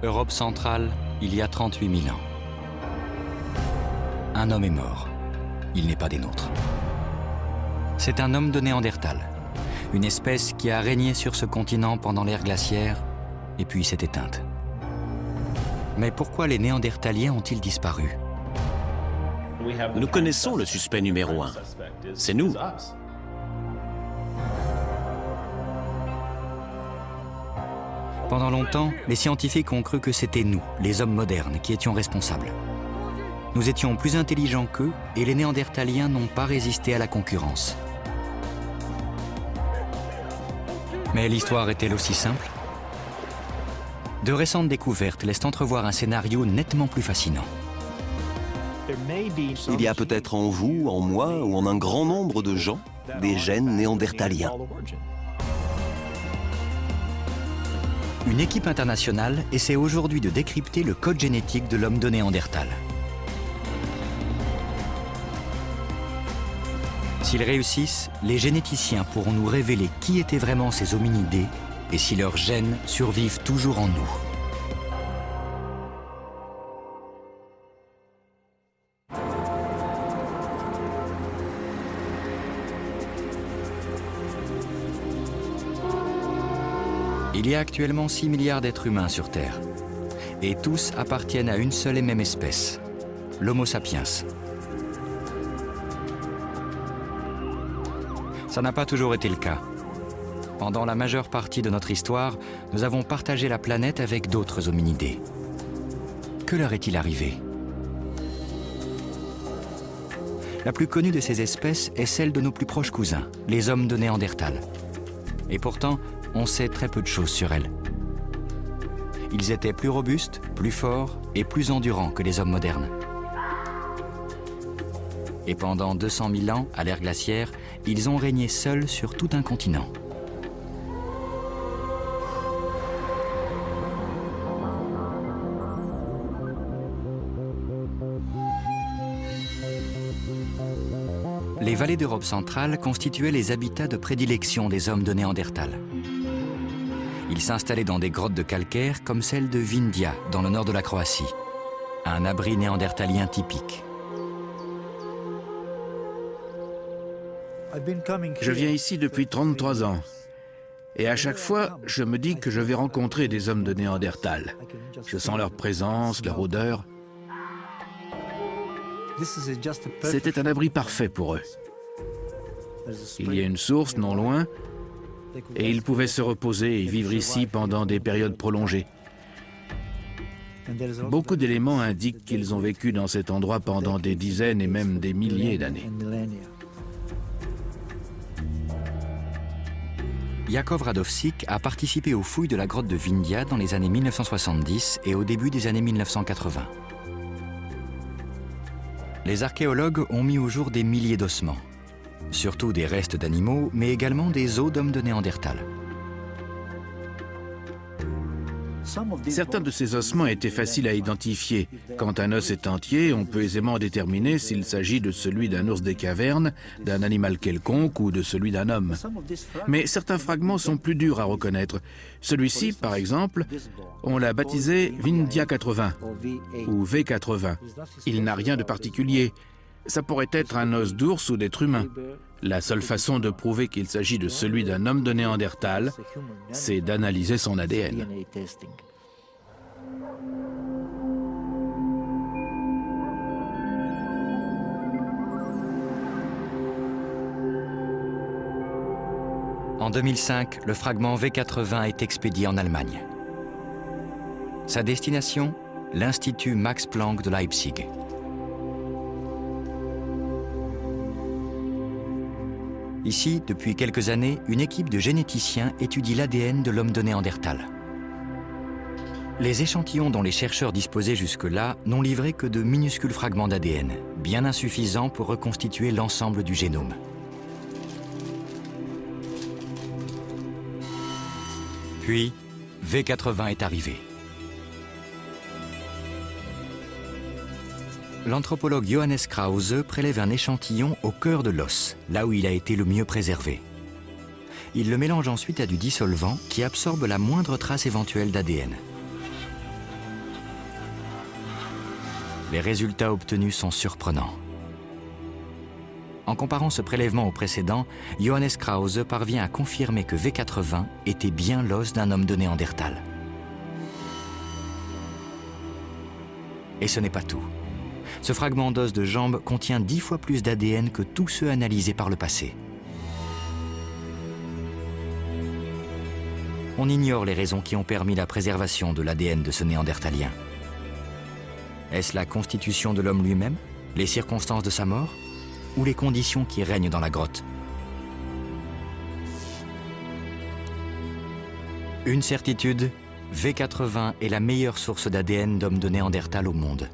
Europe centrale, il y a 38 000 ans. Un homme est mort. Il n'est pas des nôtres. C'est un homme de Néandertal, une espèce qui a régné sur ce continent pendant l'ère glaciaire et puis s'est éteinte. Mais pourquoi les Néandertaliens ont-ils disparu? Nous connaissons le suspect numéro 1. C'est nous. Pendant longtemps, les scientifiques ont cru que c'était nous, les hommes modernes, qui étions responsables. Nous étions plus intelligents qu'eux et les Néandertaliens n'ont pas résisté à la concurrence. Mais l'histoire est-elle aussi simple? De récentes découvertes laissent entrevoir un scénario nettement plus fascinant. Il y a peut-être en vous, en moi ou en un grand nombre de gens des gènes néandertaliens. Une équipe internationale essaie aujourd'hui de décrypter le code génétique de l'homme de Néandertal. S'ils réussissent, les généticiens pourront nous révéler qui étaient vraiment ces hominidés et si leurs gènes survivent toujours en nous. Il y a actuellement 6 milliards d'êtres humains sur Terre. Et tous appartiennent à une seule et même espèce, l'Homo sapiens. Ça n'a pas toujours été le cas. Pendant la majeure partie de notre histoire, nous avons partagé la planète avec d'autres hominidés. Que leur est-il arrivé? La plus connue de ces espèces est celle de nos plus proches cousins, les hommes de Néandertal. Et pourtant, on sait très peu de choses sur elles. Ils étaient plus robustes, plus forts et plus endurants que les hommes modernes. Et pendant 200 000 ans, à l'ère glaciaire, ils ont régné seuls sur tout un continent. Les vallées d'Europe centrale constituaient les habitats de prédilection des hommes de Néandertal. Ils s'installaient dans des grottes de calcaire comme celle de Vindia, dans le nord de la Croatie, un abri néandertalien typique. Je viens ici depuis 33 ans. Et à chaque fois, je me dis que je vais rencontrer des hommes de Néandertal. Je sens leur présence, leur odeur. C'était un abri parfait pour eux. Il y a une source non loin, et ils pouvaient se reposer et vivre ici pendant des périodes prolongées. Beaucoup d'éléments indiquent qu'ils ont vécu dans cet endroit pendant des dizaines et même des milliers d'années. Jakov Radowsik a participé aux fouilles de la grotte de Vindia dans les années 1970 et au début des années 1980. Les archéologues ont mis au jour des milliers d'ossements, surtout des restes d'animaux, mais également des os d'hommes de Néandertal. Certains de ces ossements étaient faciles à identifier. Quand un os est entier, on peut aisément déterminer s'il s'agit de celui d'un ours des cavernes, d'un animal quelconque ou de celui d'un homme. Mais certains fragments sont plus durs à reconnaître. Celui-ci, par exemple, on l'a baptisé Vindia 80 ou V80. Il n'a rien de particulier. Ça pourrait être un os d'ours ou d'être humain. La seule façon de prouver qu'il s'agit de celui d'un homme de Néandertal, c'est d'analyser son ADN. En 2005, le fragment V80 est expédié en Allemagne. Sa destination, l'Institut Max Planck de Leipzig. Ici, depuis quelques années, une équipe de généticiens étudie l'ADN de l'homme de Néandertal. Les échantillons dont les chercheurs disposaient jusque-là n'ont livré que de minuscules fragments d'ADN, bien insuffisants pour reconstituer l'ensemble du génome. Puis, V80 est arrivé. L'anthropologue Johannes Krause prélève un échantillon au cœur de l'os, là où il a été le mieux préservé. Il le mélange ensuite à du dissolvant qui absorbe la moindre trace éventuelle d'ADN. les résultats obtenus sont surprenants. En comparant ce prélèvement au précédent, Johannes Krause parvient à confirmer que V80 était bien l'os d'un homme de Néandertal. Et ce n'est pas tout. Ce fragment d'os de jambe contient 10 fois plus d'ADN que tous ceux analysés par le passé. On ignore les raisons qui ont permis la préservation de l'ADN de ce Néandertalien. Est-ce la constitution de l'homme lui-même, les circonstances de sa mort, ou les conditions qui règnent dans la grotte? Une certitude, V80 est la meilleure source d'ADN d'hommes de Néandertal au monde.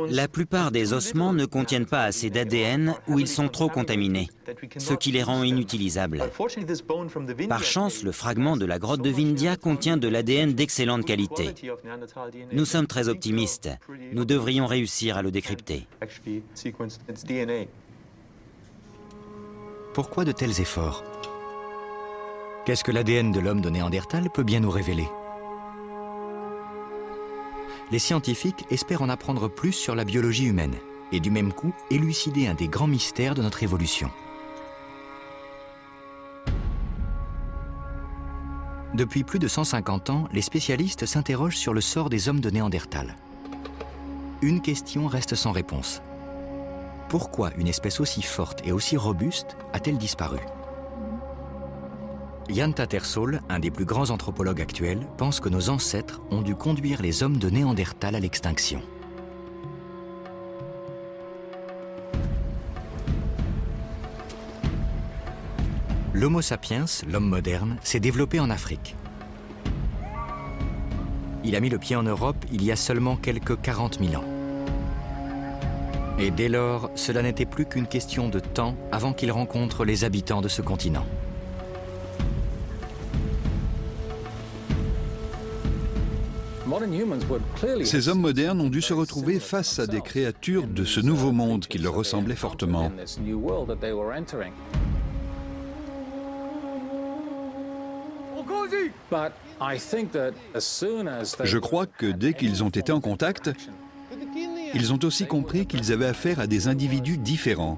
La plupart des ossements ne contiennent pas assez d'ADN ou ils sont trop contaminés, ce qui les rend inutilisables. Par chance, le fragment de la grotte de Vindhya contient de l'ADN d'excellente qualité. Nous sommes très optimistes. Nous devrions réussir à le décrypter. Pourquoi de tels efforts? Qu'est-ce que l'ADN de l'homme de Néandertal peut bien nous révéler? Les scientifiques espèrent en apprendre plus sur la biologie humaine et du même coup élucider un des grands mystères de notre évolution. Depuis plus de 150 ans, les spécialistes s'interrogent sur le sort des hommes de Néandertal. Une question reste sans réponse. Pourquoi une espèce aussi forte et aussi robuste a-t-elle disparu? Jan Tattersall, un des plus grands anthropologues actuels, pense que nos ancêtres ont dû conduire les hommes de Néandertal à l'extinction. L'Homo sapiens, l'homme moderne, s'est développé en Afrique. Il a mis le pied en Europe il y a seulement quelques 40 000 ans. Et dès lors, cela n'était plus qu'une question de temps avant qu'il rencontre les habitants de ce continent. Ces hommes modernes ont dû se retrouver face à des créatures de ce nouveau monde qui leur ressemblait fortement. Je crois que dès qu'ils ont été en contact, ils ont aussi compris qu'ils avaient affaire à des individus différents.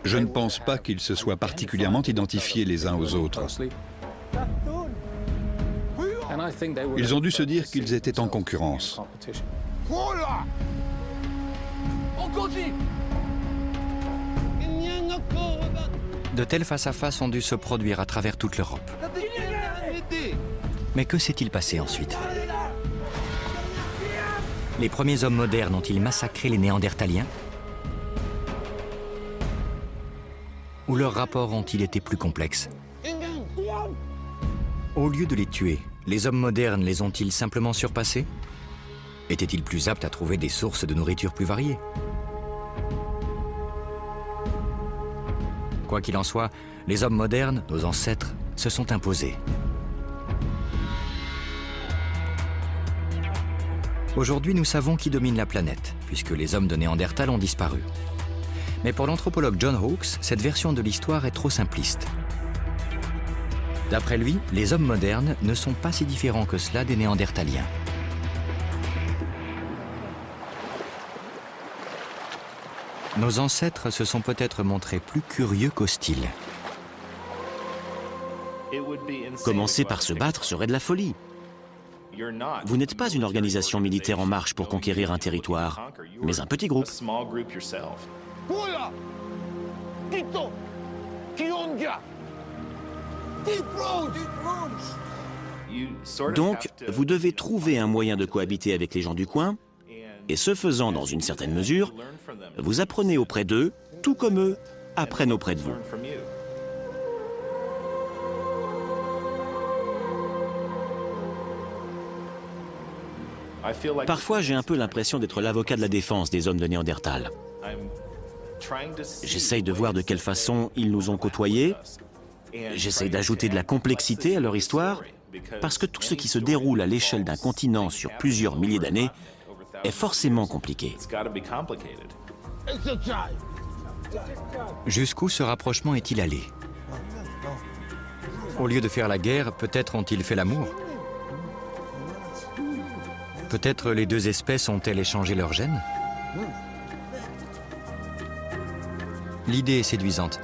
Je ne pense pas qu'ils se soient particulièrement identifiés les uns aux autres. Ils ont dû se dire qu'ils étaient en concurrence. De tels face-à-face ont dû se produire à travers toute l'Europe. Mais que s'est-il passé ensuite? Les premiers hommes modernes ont-ils massacré les Néandertaliens? Ou leurs rapports ont-ils été plus complexes? Au lieu de les tuer, les hommes modernes les ont-ils simplement surpassés? Étaient-ils plus aptes à trouver des sources de nourriture plus variées? Quoi qu'il en soit, les hommes modernes, nos ancêtres, se sont imposés. Aujourd'hui, nous savons qui domine la planète, puisque les hommes de Néandertal ont disparu. Mais pour l'anthropologue John Hawkes, cette version de l'histoire est trop simpliste. D'après lui, les hommes modernes ne sont pas si différents que cela des Néandertaliens. Nos ancêtres se sont peut-être montrés plus curieux qu'hostiles. Commencer par se battre serait de la folie. Vous n'êtes pas une organisation militaire en marche pour conquérir un territoire, mais un petit groupe. Donc, vous devez trouver un moyen de cohabiter avec les gens du coin, et ce faisant dans une certaine mesure, vous apprenez auprès d'eux, tout comme eux apprennent auprès de vous. Parfois, j'ai un peu l'impression d'être l'avocat de la défense des hommes de Néandertal. J'essaye de voir de quelle façon ils nous ont côtoyés. J'essaye d'ajouter de la complexité à leur histoire, parce que tout ce qui se déroule à l'échelle d'un continent sur plusieurs milliers d'années est forcément compliqué. Jusqu'où ce rapprochement est-il allé? Au lieu de faire la guerre, peut-être ont-ils fait l'amour. Peut-être les deux espèces ont-elles échangé leurs gènes. L'idée est séduisante,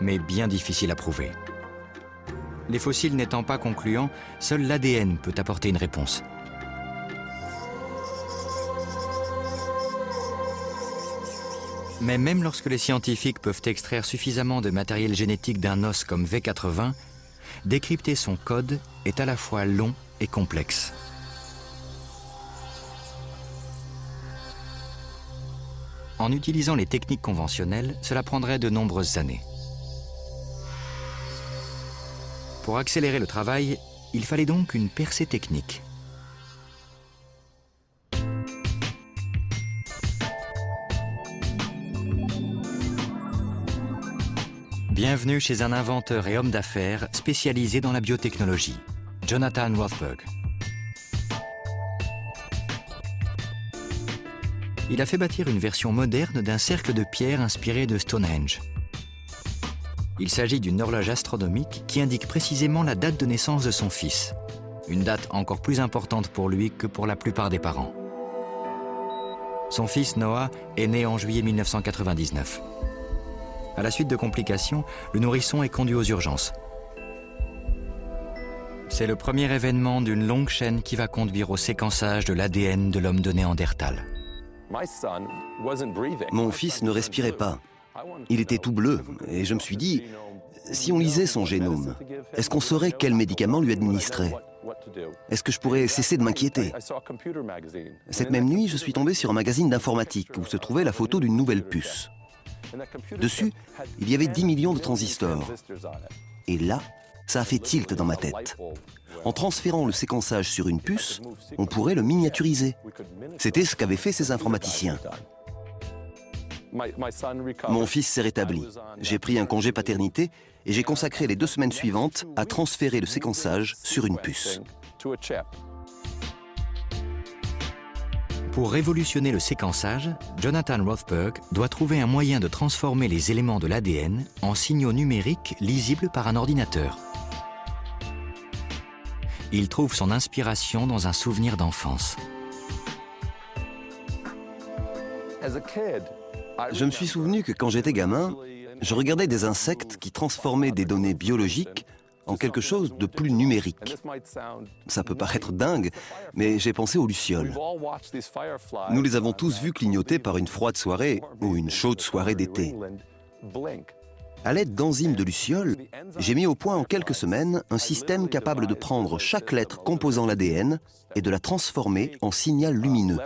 mais bien difficile à prouver. Les fossiles n'étant pas concluants, seul l'ADN peut apporter une réponse. Mais même lorsque les scientifiques peuvent extraire suffisamment de matériel génétique d'un os comme V80, décrypter son code est à la fois long et complexe. En utilisant les techniques conventionnelles, cela prendrait de nombreuses années. Pour accélérer le travail, il fallait donc une percée technique. Bienvenue chez un inventeur et homme d'affaires spécialisé dans la biotechnologie, Jonathan Rothberg. Il a fait bâtir une version moderne d'un cercle de pierre inspiré de Stonehenge. Il s'agit d'une horloge astronomique qui indique précisément la date de naissance de son fils, une date encore plus importante pour lui que pour la plupart des parents. Son fils Noah est né en juillet 1999. À la suite de complications, le nourrisson est conduit aux urgences. C'est le premier événement d'une longue chaîne qui va conduire au séquençage de l'ADN de l'homme de Néandertal. Mon fils ne respirait pas. Il était tout bleu et je me suis dit, si on lisait son génome, est-ce qu'on saurait quel médicament lui administrer? Est-ce que je pourrais cesser de m'inquiéter? Cette même nuit, je suis tombé sur un magazine d'informatique où se trouvait la photo d'une nouvelle puce. Dessus, il y avait 10 millions de transistors. Et là, ça a fait tilt dans ma tête. En transférant le séquençage sur une puce, on pourrait le miniaturiser. C'était ce qu'avaient fait ces informaticiens. Mon fils s'est rétabli. J'ai pris un congé paternité et j'ai consacré les 2 semaines suivantes à transférer le séquençage sur une puce. Pour révolutionner le séquençage, Jonathan Rothberg doit trouver un moyen de transformer les éléments de l'ADN en signaux numériques lisibles par un ordinateur. Il trouve son inspiration dans un souvenir d'enfance. Je me suis souvenu que quand j'étais gamin, je regardais des insectes qui transformaient des données biologiques en quelque chose de plus numérique. Ça peut paraître dingue, mais j'ai pensé aux lucioles. Nous les avons tous vus clignoter par une froide soirée ou une chaude soirée d'été. À l'aide d'enzymes de lucioles, j'ai mis au point en quelques semaines un système capable de prendre chaque lettre composant l'ADN et de la transformer en signal lumineux.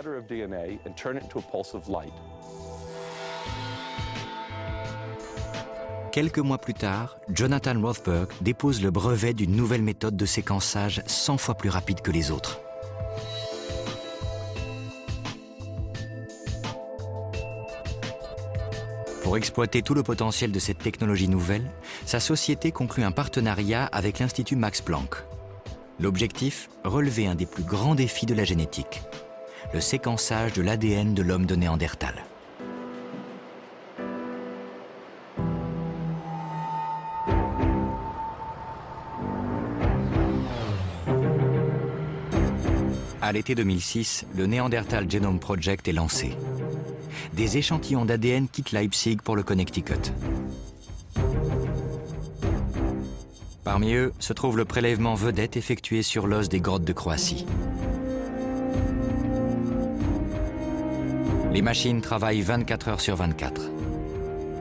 Quelques mois plus tard, Jonathan Rothberg dépose le brevet d'une nouvelle méthode de séquençage 100 fois plus rapide que les autres. Pour exploiter tout le potentiel de cette technologie nouvelle, sa société conclut un partenariat avec l'Institut Max Planck. L'objectif, relever un des plus grands défis de la génétique, le séquençage de l'ADN de l'homme de Néandertal. À l'été 2006, le Neanderthal Genome Project est lancé. Des échantillons d'ADN quittent Leipzig pour le Connecticut. Parmi eux se trouve le prélèvement vedette effectué sur l'os des grottes de Croatie. Les machines travaillent 24 heures sur 24.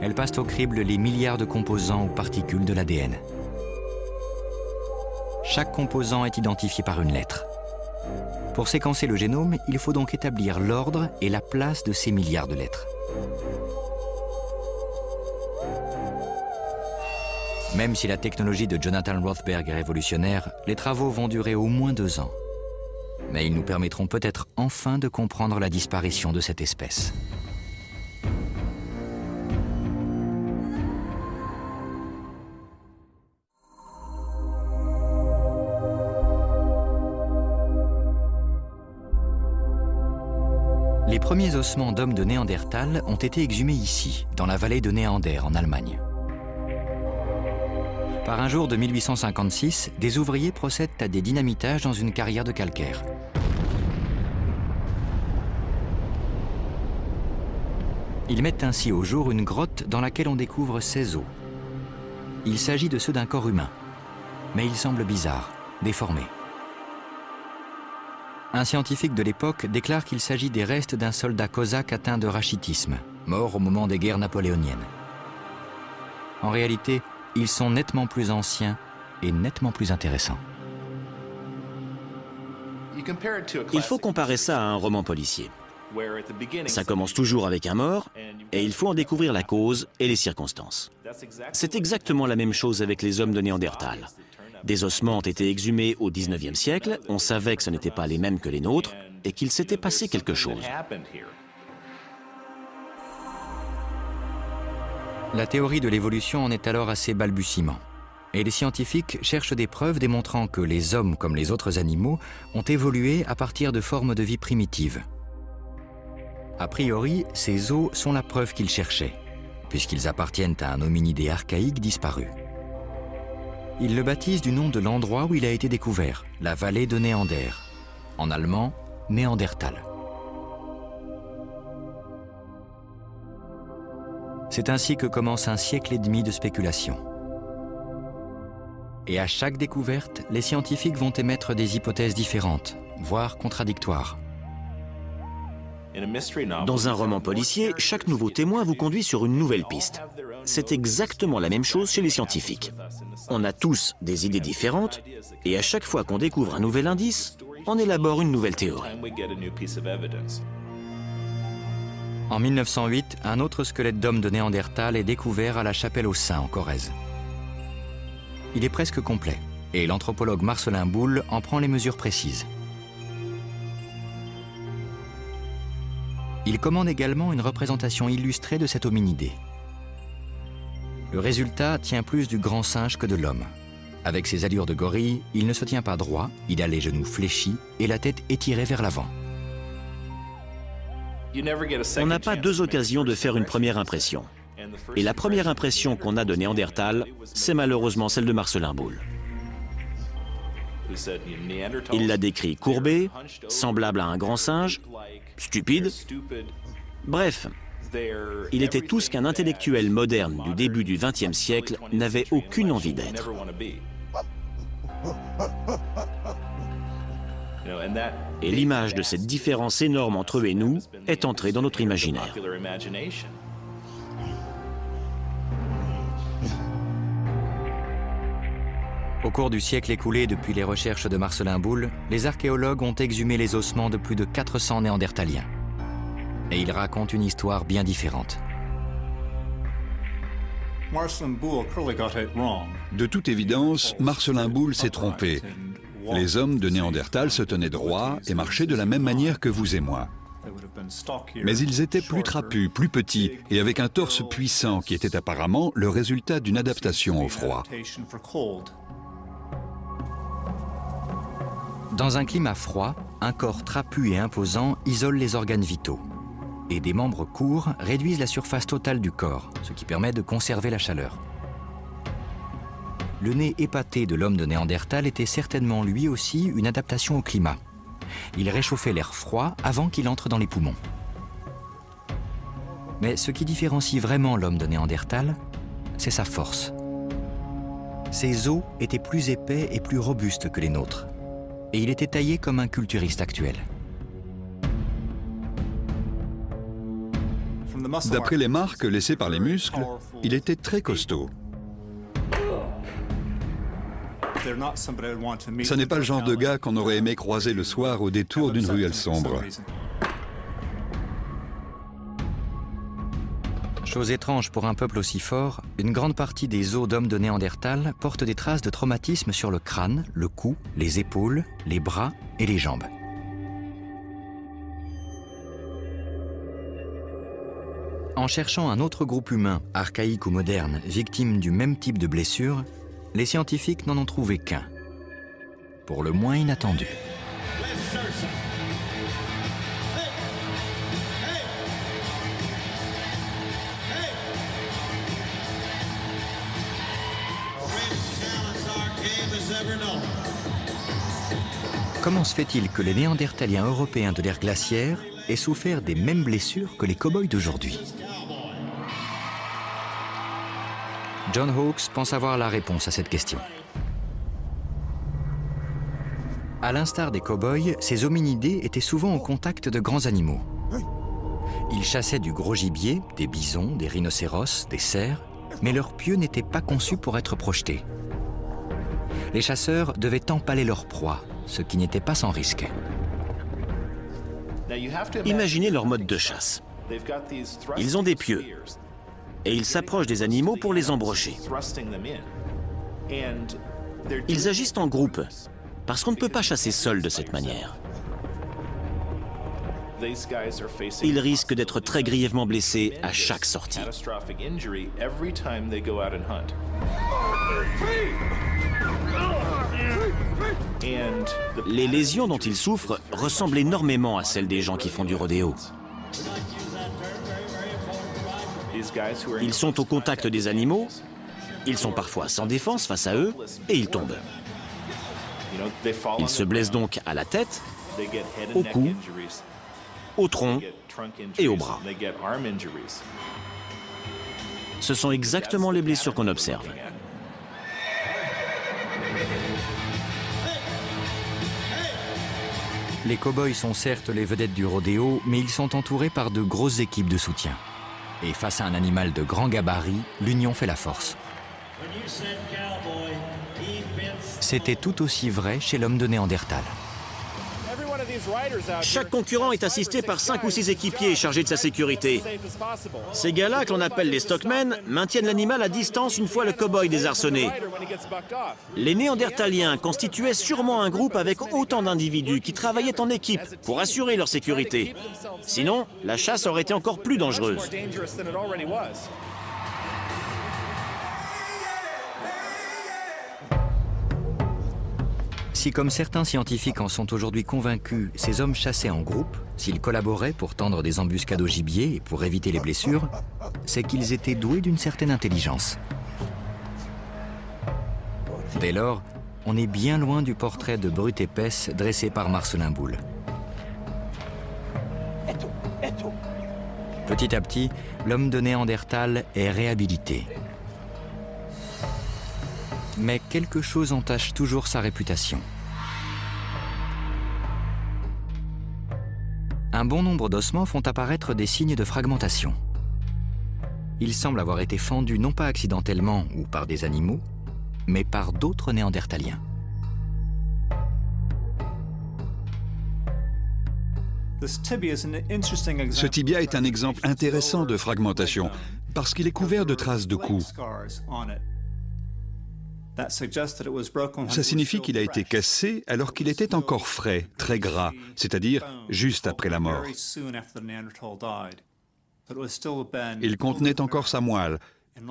Elles passent au crible les milliards de composants ou particules de l'ADN. Chaque composant est identifié par une lettre. Pour séquencer le génome, il faut donc établir l'ordre et la place de ces milliards de lettres. Même si la technologie de Jonathan Rothberg est révolutionnaire, les travaux vont durer au moins 2 ans. Mais ils nous permettront peut-être enfin de comprendre la disparition de cette espèce. Les premiers ossements d'hommes de Néandertal ont été exhumés ici, dans la vallée de Néander, en Allemagne. Par un jour de 1856, des ouvriers procèdent à des dynamitages dans une carrière de calcaire. Ils mettent ainsi au jour une grotte dans laquelle on découvre 16 os. Il s'agit de ceux d'un corps humain, mais ils semblent bizarres, déformés. Un scientifique de l'époque déclare qu'il s'agit des restes d'un soldat cosaque atteint de rachitisme, mort au moment des guerres napoléoniennes. En réalité, ils sont nettement plus anciens et nettement plus intéressants. Il faut comparer ça à un roman policier. Ça commence toujours avec un mort, et il faut en découvrir la cause et les circonstances. C'est exactement la même chose avec les hommes de Néandertal. Des ossements ont été exhumés au XIXe siècle, on savait que ce n'étaient pas les mêmes que les nôtres, et qu'il s'était passé quelque chose. La théorie de l'évolution en est alors à ses balbutiements. Et les scientifiques cherchent des preuves démontrant que les hommes, comme les autres animaux, ont évolué à partir de formes de vie primitives. A priori, ces os sont la preuve qu'ils cherchaient, puisqu'ils appartiennent à un hominidé archaïque disparu. Ils le baptisent du nom de l'endroit où il a été découvert, la vallée de Néander, en allemand, Néandertal. C'est ainsi que commence un siècle et demi de spéculation. Et à chaque découverte, les scientifiques vont émettre des hypothèses différentes, voire contradictoires. Dans un roman policier, chaque nouveau témoin vous conduit sur une nouvelle piste. C'est exactement la même chose chez les scientifiques. On a tous des idées différentes, et à chaque fois qu'on découvre un nouvel indice, on élabore une nouvelle théorie. En 1908, un autre squelette d'homme de Néandertal est découvert à la Chapelle aux Saints, en Corrèze. Il est presque complet, et l'anthropologue Marcelin Boule en prend les mesures précises. Il commande également une représentation illustrée de cet hominidé. Le résultat tient plus du grand singe que de l'homme. Avec ses allures de gorille, il ne se tient pas droit, il a les genoux fléchis et la tête étirée vers l'avant. On n'a pas deux occasions de faire une première impression. Et la première impression qu'on a de Néandertal, c'est malheureusement celle de Marcelin Boule. Il l'a décrit courbé, semblable à un grand singe, stupide. Bref, il était tout ce qu'un intellectuel moderne du début du XXe siècle n'avait aucune envie d'être. Et l'image de cette différence énorme entre eux et nous est entrée dans notre imaginaire. Au cours du siècle écoulé depuis les recherches de Marcelin Boule, les archéologues ont exhumé les ossements de plus de 400 néandertaliens. Et ils racontent une histoire bien différente. De toute évidence, Marcelin Boule s'est trompé. Les hommes de Néandertal se tenaient droit et marchaient de la même manière que vous et moi. Mais ils étaient plus trapus, plus petits et avec un torse puissant qui était apparemment le résultat d'une adaptation au froid. Dans un climat froid, un corps trapu et imposant isole les organes vitaux. Et des membres courts réduisent la surface totale du corps, ce qui permet de conserver la chaleur. Le nez épaté de l'homme de Néandertal était certainement lui aussi une adaptation au climat. Il réchauffait l'air froid avant qu'il entre dans les poumons. Mais ce qui différencie vraiment l'homme de Néandertal, c'est sa force. Ses os étaient plus épais et plus robustes que les nôtres. Et il était taillé comme un culturiste actuel. D'après les marques laissées par les muscles, il était très costaud. Ce n'est pas le genre de gars qu'on aurait aimé croiser le soir au détour d'une ruelle sombre. Chose étrange pour un peuple aussi fort, une grande partie des os d'hommes de Néandertal portent des traces de traumatisme sur le crâne, le cou, les épaules, les bras et les jambes. En cherchant un autre groupe humain, archaïque ou moderne, victime du même type de blessure, les scientifiques n'en ont trouvé qu'un, pour le moins inattendu. Comment se fait-il que les Néandertaliens européens de l'ère glaciaire aient souffert des mêmes blessures que les cow-boys d'aujourd'hui? John Hawkes pense avoir la réponse à cette question. À l'instar des cow-boys, ces hominidés étaient souvent au contact de grands animaux. Ils chassaient du gros gibier, des bisons, des rhinocéros, des cerfs, mais leurs pieux n'étaient pas conçus pour être projetés. Les chasseurs devaient empaler leur proie, ce qui n'était pas sans risque. Imaginez leur mode de chasse. Ils ont des pieux et ils s'approchent des animaux pour les embrocher. Ils agissent en groupe parce qu'on ne peut pas chasser seul de cette manière. Ils risquent d'être très grièvement blessés à chaque sortie. Les lésions dont ils souffrent ressemblent énormément à celles des gens qui font du rodéo. Ils sont au contact des animaux, ils sont parfois sans défense face à eux et ils tombent. Ils se blessent donc à la tête, au cou, au tronc et au bras. Ce sont exactement les blessures qu'on observe. Les cow-boys sont certes les vedettes du rodéo, mais ils sont entourés par de grosses équipes de soutien. Et face à un animal de grand gabarit, l'union fait la force. C'était tout aussi vrai chez l'homme de Néandertal. Chaque concurrent est assisté par 5 ou 6 équipiers chargés de sa sécurité. Ces gars-là, que l'on appelle les stockmen, maintiennent l'animal à distance une fois le cow-boy désarçonné. Les Néandertaliens constituaient sûrement un groupe avec autant d'individus qui travaillaient en équipe pour assurer leur sécurité. Sinon, la chasse aurait été encore plus dangereuse. Si, comme certains scientifiques en sont aujourd'hui convaincus, ces hommes chassaient en groupe, s'ils collaboraient pour tendre des embuscades au gibier et pour éviter les blessures, c'est qu'ils étaient doués d'une certaine intelligence. Dès lors, on est bien loin du portrait de brute épaisse dressé par Marcelin Boule. Petit à petit, l'homme de Néandertal est réhabilité. Mais quelque chose entache toujours sa réputation. Un bon nombre d'ossements font apparaître des signes de fragmentation. Ils semblent avoir été fendus non pas accidentellement ou par des animaux, mais par d'autres Néandertaliens. Ce tibia est un exemple intéressant de fragmentation parce qu'il est couvert de traces de coups. Ça signifie qu'il a été cassé alors qu'il était encore frais, très gras, c'est-à-dire juste après la mort. Il contenait encore sa moelle,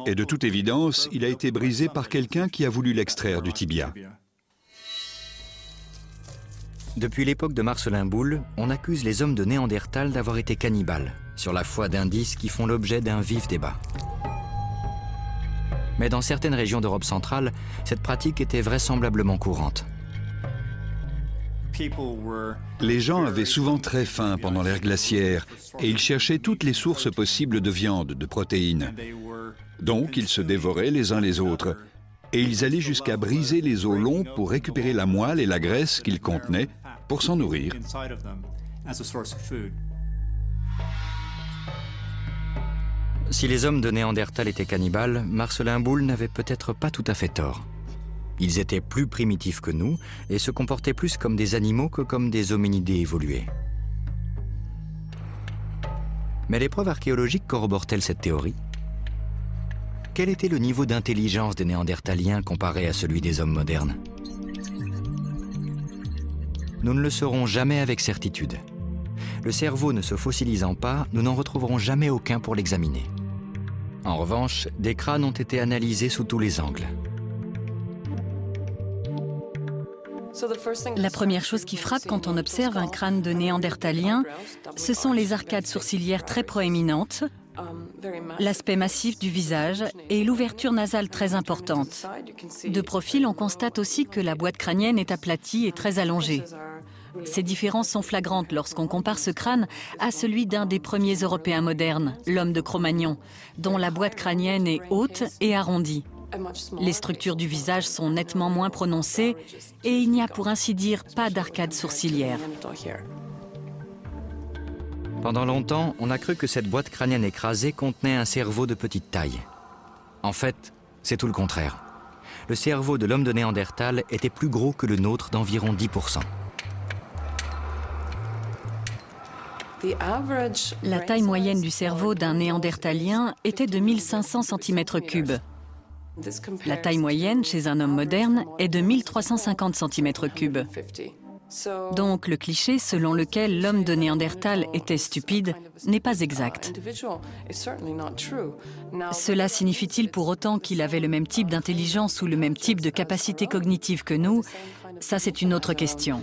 et de toute évidence, il a été brisé par quelqu'un qui a voulu l'extraire du tibia. Depuis l'époque de Marcelin Boule, on accuse les hommes de Néandertal d'avoir été cannibales, sur la foi d'indices qui font l'objet d'un vif débat. Mais dans certaines régions d'Europe centrale, cette pratique était vraisemblablement courante. Les gens avaient souvent très faim pendant l'ère glaciaire et ils cherchaient toutes les sources possibles de viande, de protéines. Donc ils se dévoraient les uns les autres et ils allaient jusqu'à briser les os longs pour récupérer la moelle et la graisse qu'ils contenaient pour s'en nourrir. Si les hommes de Néandertal étaient cannibales, Marcelin Boule n'avait peut-être pas tout à fait tort. Ils étaient plus primitifs que nous et se comportaient plus comme des animaux que comme des hominidés évolués. Mais les preuves archéologiques corroborent-elles cette théorie? Quel était le niveau d'intelligence des Néandertaliens comparé à celui des hommes modernes? Nous ne le saurons jamais avec certitude. Le cerveau ne se fossilisant pas, nous n'en retrouverons jamais aucun pour l'examiner. En revanche, des crânes ont été analysés sous tous les angles. La première chose qui frappe quand on observe un crâne de Néandertalien, ce sont les arcades sourcilières très proéminentes, L'aspect massif du visage et l'ouverture nasale très importante. De profil, on constate aussi que la boîte crânienne est aplatie et très allongée. Ces différences sont flagrantes lorsqu'on compare ce crâne à celui d'un des premiers Européens modernes, l'homme de Cro-Magnon, dont la boîte crânienne est haute et arrondie. Les structures du visage sont nettement moins prononcées et il n'y a pour ainsi dire pas d'arcade sourcilière. Pendant longtemps, on a cru que cette boîte crânienne écrasée contenait un cerveau de petite taille. En fait, c'est tout le contraire. Le cerveau de l'homme de Néandertal était plus gros que le nôtre d'environ 10%. La taille moyenne du cerveau d'un néandertalien était de 1500 cm3. La taille moyenne chez un homme moderne est de 1350 cm3. Donc le cliché selon lequel l'homme de Néandertal était stupide n'est pas exact. Cela signifie-t-il pour autant qu'il avait le même type d'intelligence ou le même type de capacité cognitive que nous? Ça, c'est une autre question.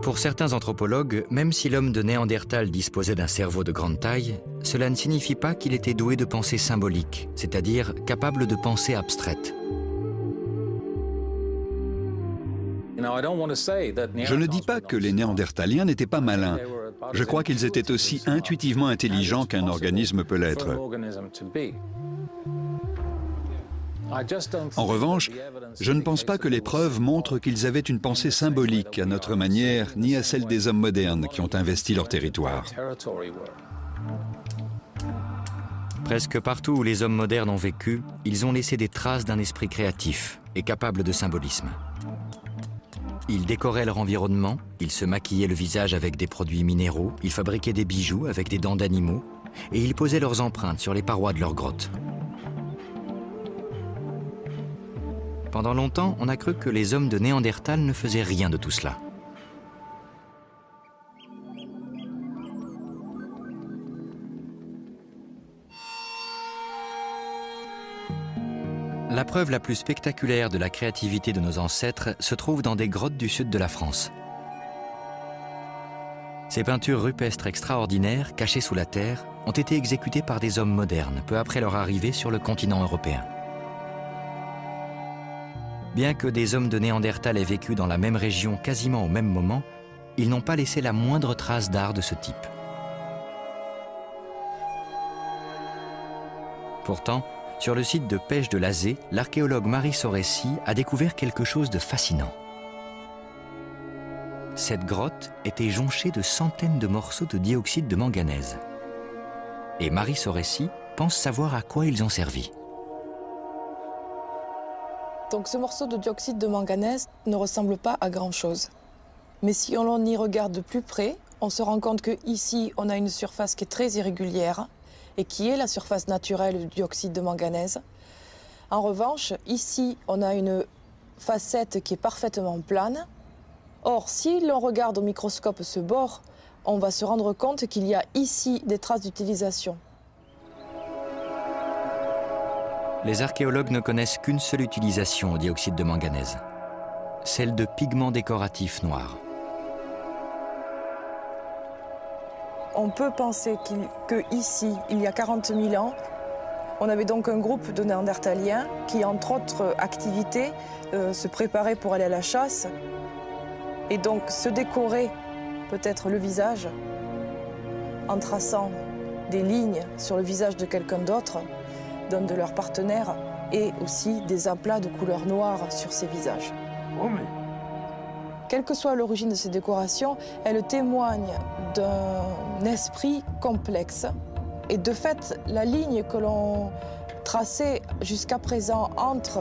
Pour certains anthropologues, même si l'homme de Néandertal disposait d'un cerveau de grande taille, cela ne signifie pas qu'il était doué de pensée symbolique, c'est-à-dire capable de pensée abstraite. Je ne dis pas que les Néandertaliens n'étaient pas malins. Je crois qu'ils étaient aussi intuitivement intelligents qu'un organisme peut l'être. En revanche, je ne pense pas que les preuves montrent qu'ils avaient une pensée symbolique à notre manière, ni à celle des hommes modernes qui ont investi leur territoire. Presque partout où les hommes modernes ont vécu, ils ont laissé des traces d'un esprit créatif et capable de symbolisme. Ils décoraient leur environnement, ils se maquillaient le visage avec des produits minéraux, ils fabriquaient des bijoux avec des dents d'animaux et ils posaient leurs empreintes sur les parois de leurs grottes. Pendant longtemps, on a cru que les hommes de Néandertal ne faisaient rien de tout cela. La preuve la plus spectaculaire de la créativité de nos ancêtres se trouve dans des grottes du sud de la France. Ces peintures rupestres extraordinaires, cachées sous la terre, ont été exécutées par des hommes modernes, peu après leur arrivée sur le continent européen. Bien que des hommes de Néandertal aient vécu dans la même région quasiment au même moment, ils n'ont pas laissé la moindre trace d'art de ce type. Pourtant, sur le site de pêche de Lazé, l'archéologue Marie Soressi a découvert quelque chose de fascinant. Cette grotte était jonchée de centaines de morceaux de dioxyde de manganèse. Et Marie Soressi pense savoir à quoi ils ont servi. Donc ce morceau de dioxyde de manganèse ne ressemble pas à grand-chose. Mais si on y regarde de plus près, on se rend compte qu'ici, on a une surface qui est très irrégulière et qui est la surface naturelle du dioxyde de manganèse. En revanche, ici, on a une facette qui est parfaitement plane. Or, si l'on regarde au microscope ce bord, on va se rendre compte qu'il y a ici des traces d'utilisation. Les archéologues ne connaissent qu'une seule utilisation au dioxyde de manganèse, celle de pigments décoratifs noirs. On peut penser qu'ici, il y a 40 000 ans, on avait donc un groupe de Néandertaliens qui, entre autres activités, se préparaient pour aller à la chasse et donc se décoraient peut-être le visage en traçant des lignes sur le visage de quelqu'un d'autre, d'un de leurs partenaires, et aussi des aplats de couleur noire sur ces visages. Oh mais... Quelle que soit l'origine de ces décorations, elles témoignent d'un esprit complexe. Et de fait, la ligne que l'on traçait jusqu'à présent entre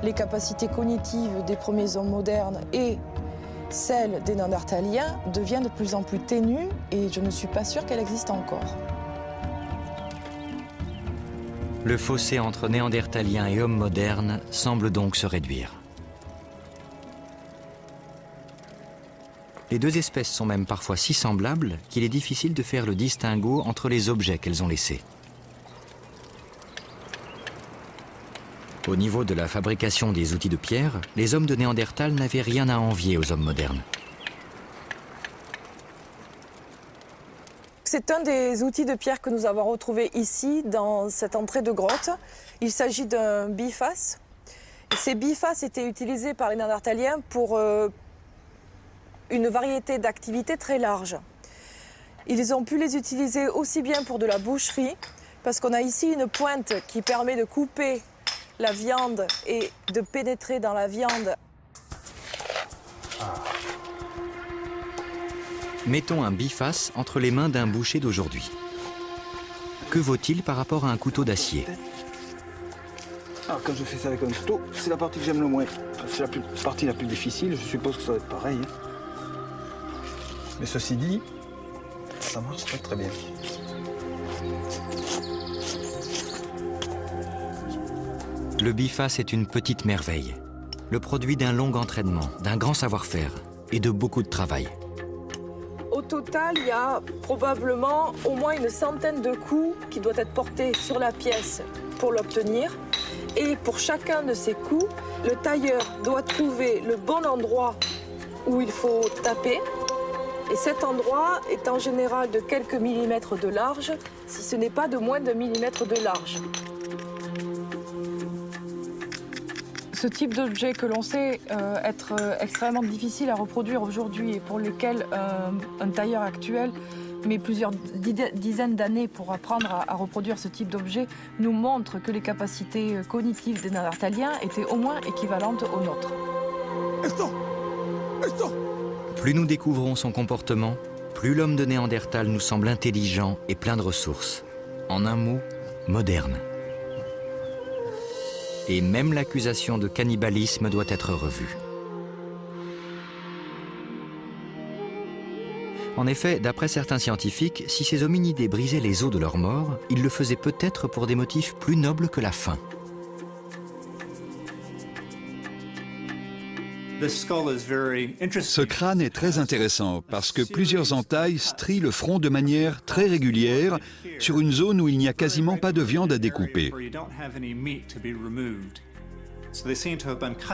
les capacités cognitives des premiers hommes modernes et celles des Néandertaliens devient de plus en plus ténue et je ne suis pas sûre qu'elle existe encore. Le fossé entre Néandertaliens et hommes modernes semble donc se réduire. Les deux espèces sont même parfois si semblables qu'il est difficile de faire le distinguo entre les objets qu'elles ont laissés. Au niveau de la fabrication des outils de pierre, les hommes de Néandertal n'avaient rien à envier aux hommes modernes. c'est un des outils de pierre que nous avons retrouvé ici, dans cette entrée de grotte. Il s'agit d'un biface. Ces bifaces étaient utilisés par les Néandertaliens pour une variété d'activités très large. Ils ont pu les utiliser aussi bien pour de la boucherie, parce qu'on a ici une pointe qui permet de couper la viande et de pénétrer dans la viande. Mettons un biface entre les mains d'un boucher d'aujourd'hui. Que vaut-il par rapport à un couteau d'acier? Alors quand je fais ça avec un couteau, c'est la partie que j'aime le moins. C'est la partie la plus difficile, je suppose que ça va être pareil. Mais ceci dit, ça marche très très bien. Le biface est une petite merveille, le produit d'un long entraînement, d'un grand savoir-faire et de beaucoup de travail. Au total, il y a probablement au moins une centaine de coups qui doivent être portés sur la pièce pour l'obtenir. Et pour chacun de ces coups, le tailleur doit trouver le bon endroit où il faut taper. Et cet endroit est en général de quelques millimètres de large, si ce n'est pas de moins d'un millimètre de large. Ce type d'objet que l'on sait être extrêmement difficile à reproduire aujourd'hui et pour lequel un tailleur actuel met plusieurs dizaines d'années pour apprendre à reproduire ce type d'objet, nous montre que les capacités cognitives des Néandertaliens étaient au moins équivalentes aux nôtres. Plus nous découvrons son comportement, plus l'homme de Néandertal nous semble intelligent et plein de ressources. En un mot, moderne. Et même l'accusation de cannibalisme doit être revue. En effet, d'après certains scientifiques, si ces hominidés brisaient les os de leurs morts, ils le faisaient peut-être pour des motifs plus nobles que la faim. Ce crâne est très intéressant parce que plusieurs entailles strient le front de manière très régulière sur une zone où il n'y a quasiment pas de viande à découper.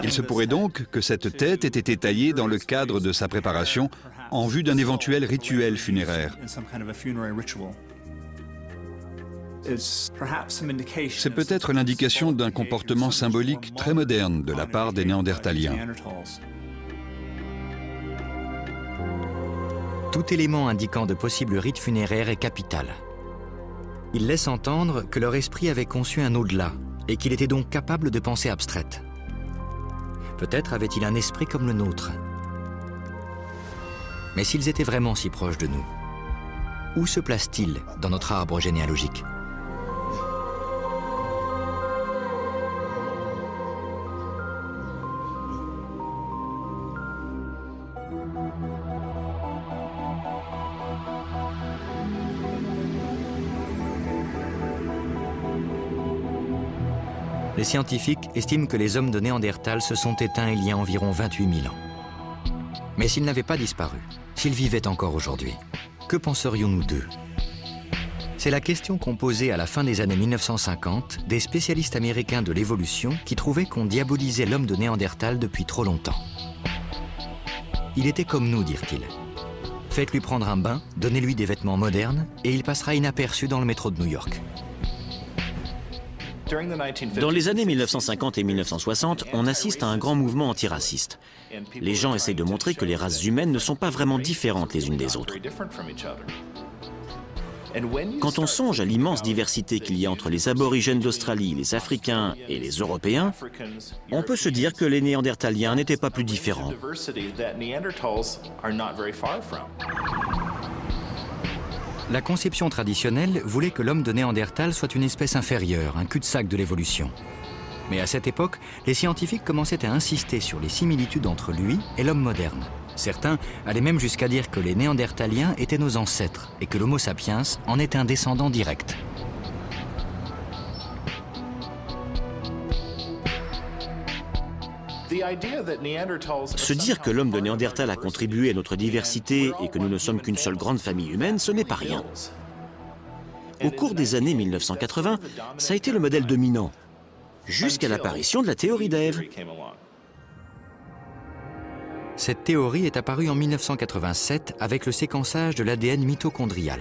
Il se pourrait donc que cette tête ait été taillée dans le cadre de sa préparation en vue d'un éventuel rituel funéraire. C'est peut-être l'indication d'un comportement symbolique très moderne de la part des Néandertaliens. Tout élément indiquant de possibles rites funéraires est capital. Il laisse entendre que leur esprit avait conçu un au-delà et qu'il était donc capable de pensée abstraite. Peut-être avait-il un esprit comme le nôtre. Mais s'ils étaient vraiment si proches de nous, où se placent-ils dans notre arbre généalogique ? Les scientifiques estiment que les hommes de Néandertal se sont éteints il y a environ 28 000 ans. Mais s'ils n'avaient pas disparu, s'ils vivaient encore aujourd'hui, que penserions-nous d'eux? C'est la question qu'ont posée à la fin des années 1950 des spécialistes américains de l'évolution qui trouvaient qu'on diabolisait l'homme de Néandertal depuis trop longtemps. Il était comme nous, dirent-ils. Faites-lui prendre un bain, donnez-lui des vêtements modernes et il passera inaperçu dans le métro de New York. Dans les années 1950 et 1960, on assiste à un grand mouvement antiraciste. Les gens essayent de montrer que les races humaines ne sont pas vraiment différentes les unes des autres. Quand on songe à l'immense diversité qu'il y a entre les aborigènes d'Australie, les Africains et les Européens, on peut se dire que les Néandertaliens n'étaient pas plus différents. La conception traditionnelle voulait que l'homme de Néandertal soit une espèce inférieure, un cul-de-sac de l'évolution. Mais à cette époque, les scientifiques commençaient à insister sur les similitudes entre lui et l'homme moderne. Certains allaient même jusqu'à dire que les Néandertaliens étaient nos ancêtres et que l'Homo sapiens en est un descendant direct. Se dire que l'homme de Néandertal a contribué à notre diversité et que nous ne sommes qu'une seule grande famille humaine, ce n'est pas rien. Au cours des années 1980, ça a été le modèle dominant, jusqu'à l'apparition de la théorie d'Ève. Cette théorie est apparue en 1987 avec le séquençage de l'ADN mitochondrial.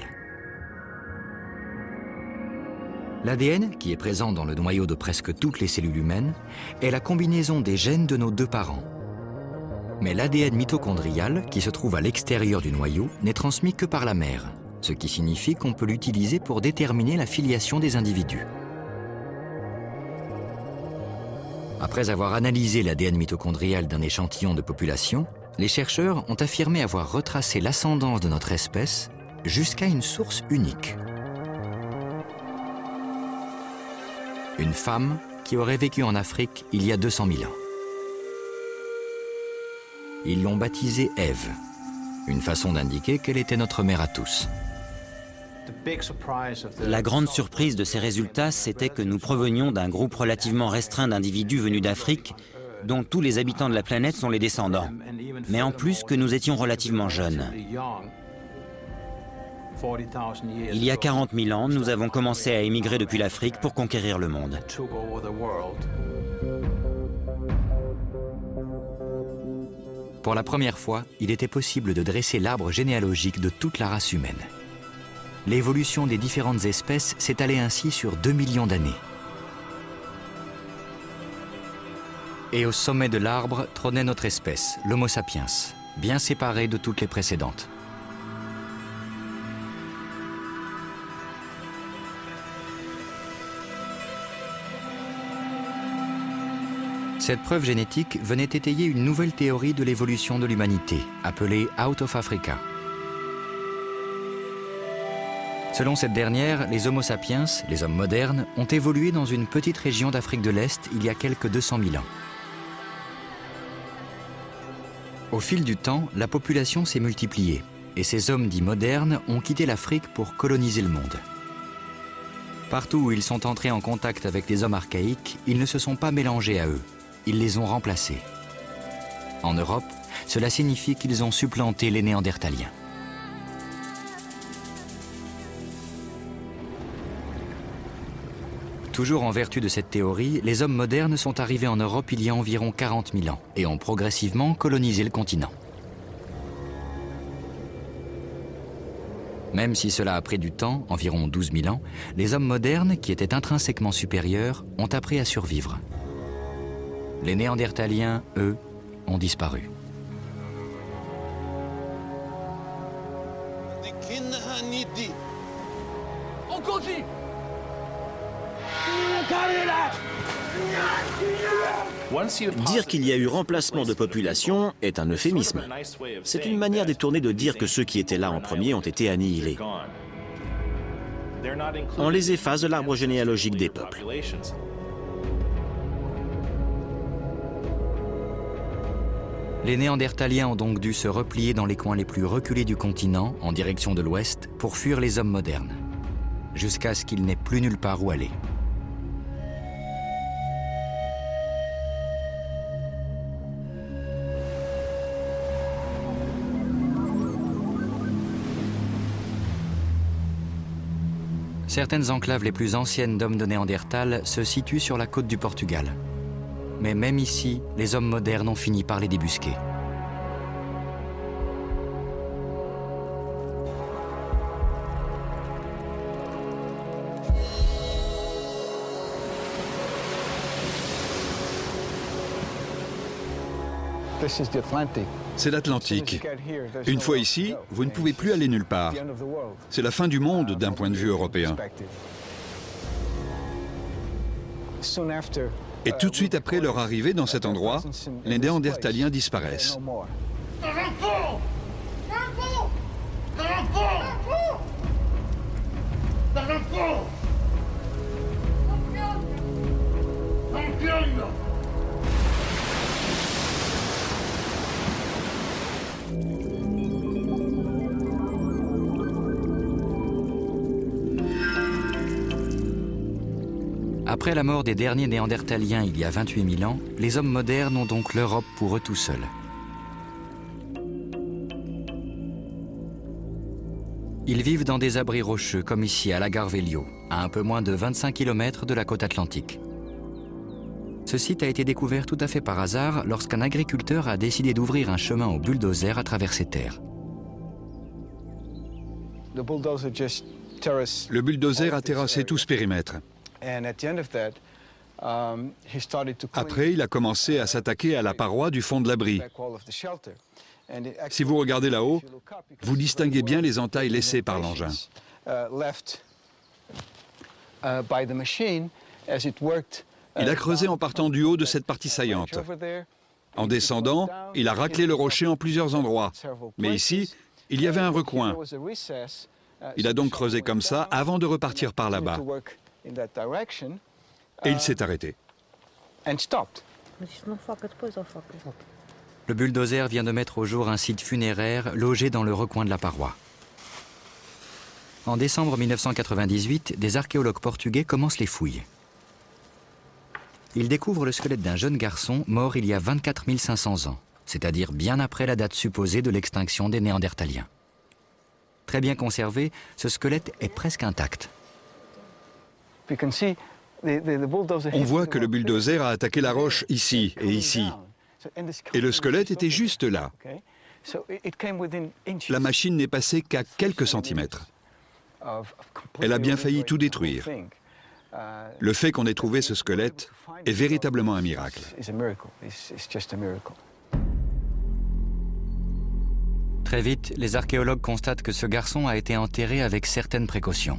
L'ADN, qui est présent dans le noyau de presque toutes les cellules humaines, est la combinaison des gènes de nos deux parents. Mais l'ADN mitochondrial, qui se trouve à l'extérieur du noyau, n'est transmis que par la mère, ce qui signifie qu'on peut l'utiliser pour déterminer la filiation des individus. Après avoir analysé l'ADN mitochondrial d'un échantillon de population, les chercheurs ont affirmé avoir retracé l'ascendance de notre espèce jusqu'à une source unique. Une femme qui aurait vécu en Afrique il y a 200 000 ans. Ils l'ont baptisée Ève, une façon d'indiquer qu'elle était notre mère à tous. La grande surprise de ces résultats, c'était que nous provenions d'un groupe relativement restreint d'individus venus d'Afrique, dont tous les habitants de la planète sont les descendants, mais en plus que nous étions relativement jeunes. Il y a 40 000 ans, nous avons commencé à émigrer depuis l'Afrique pour conquérir le monde. Pour la première fois, il était possible de dresser l'arbre généalogique de toute la race humaine. L'évolution des différentes espèces s'étalait ainsi sur 2 millions d'années. Et au sommet de l'arbre trônait notre espèce, l'Homo sapiens, bien séparée de toutes les précédentes. Cette preuve génétique venait étayer une nouvelle théorie de l'évolution de l'humanité, appelée Out of Africa. Selon cette dernière, les Homo sapiens, les hommes modernes, ont évolué dans une petite région d'Afrique de l'Est il y a quelques 200 000 ans. Au fil du temps, la population s'est multipliée et ces hommes dits modernes ont quitté l'Afrique pour coloniser le monde. Partout où ils sont entrés en contact avec les hommes archaïques, ils ne se sont pas mélangés à eux. Ils les ont remplacés. En Europe, cela signifie qu'ils ont supplanté les Néandertaliens. Toujours en vertu de cette théorie, les hommes modernes sont arrivés en Europe il y a environ 40 000 ans et ont progressivement colonisé le continent. Même si cela a pris du temps, environ 12 000 ans, les hommes modernes, qui étaient intrinsèquement supérieurs, ont appris à survivre. Les Néandertaliens, eux, ont disparu. Dire qu'il y a eu remplacement de population est un euphémisme. C'est une manière détournée de dire que ceux qui étaient là en premier ont été annihilés. On les efface de l'arbre généalogique des peuples. Les Néandertaliens ont donc dû se replier dans les coins les plus reculés du continent, en direction de l'ouest, pour fuir les hommes modernes, jusqu'à ce qu'ils n'aient plus nulle part où aller. Certaines enclaves les plus anciennes d'hommes de Néandertal se situent sur la côte du Portugal. Mais même ici, les hommes modernes ont fini par les débusquer. C'est l'Atlantique. Une fois ici, vous ne pouvez plus aller nulle part. C'est la fin du monde d'un point de vue européen. Et tout de suite après leur arrivée dans cet endroit, les Néandertaliens disparaissent. Après la mort des derniers Néandertaliens il y a 28 000 ans, les hommes modernes ont donc l'Europe pour eux tout seuls. Ils vivent dans des abris rocheux, comme ici à Lagarvelio, à un peu moins de 25 km de la côte atlantique. Ce site a été découvert tout à fait par hasard lorsqu'un agriculteur a décidé d'ouvrir un chemin au bulldozer à travers ces terres. Le bulldozer a terrassé tout ce périmètre. Après, il a commencé à s'attaquer à la paroi du fond de l'abri. Si vous regardez là-haut, vous distinguez bien les entailles laissées par l'engin. Il a creusé en partant du haut de cette partie saillante. En descendant, il a raclé le rocher en plusieurs endroits. Mais ici, il y avait un recoin. Il a donc creusé comme ça avant de repartir par là-bas. Et il s'est arrêté. Le bulldozer vient de mettre au jour un site funéraire logé dans le recoin de la paroi. En décembre 1998, des archéologues portugais commencent les fouilles. Ils découvrent le squelette d'un jeune garçon mort il y a 24 500 ans, c'est-à-dire bien après la date supposée de l'extinction des Néandertaliens. Très bien conservé, ce squelette est presque intact. On voit que le bulldozer a attaqué la roche ici et ici. Et le squelette était juste là. La machine n'est passée qu'à quelques centimètres. Elle a bien failli tout détruire. Le fait qu'on ait trouvé ce squelette est véritablement un miracle. Très vite, les archéologues constatent que ce garçon a été enterré avec certaines précautions.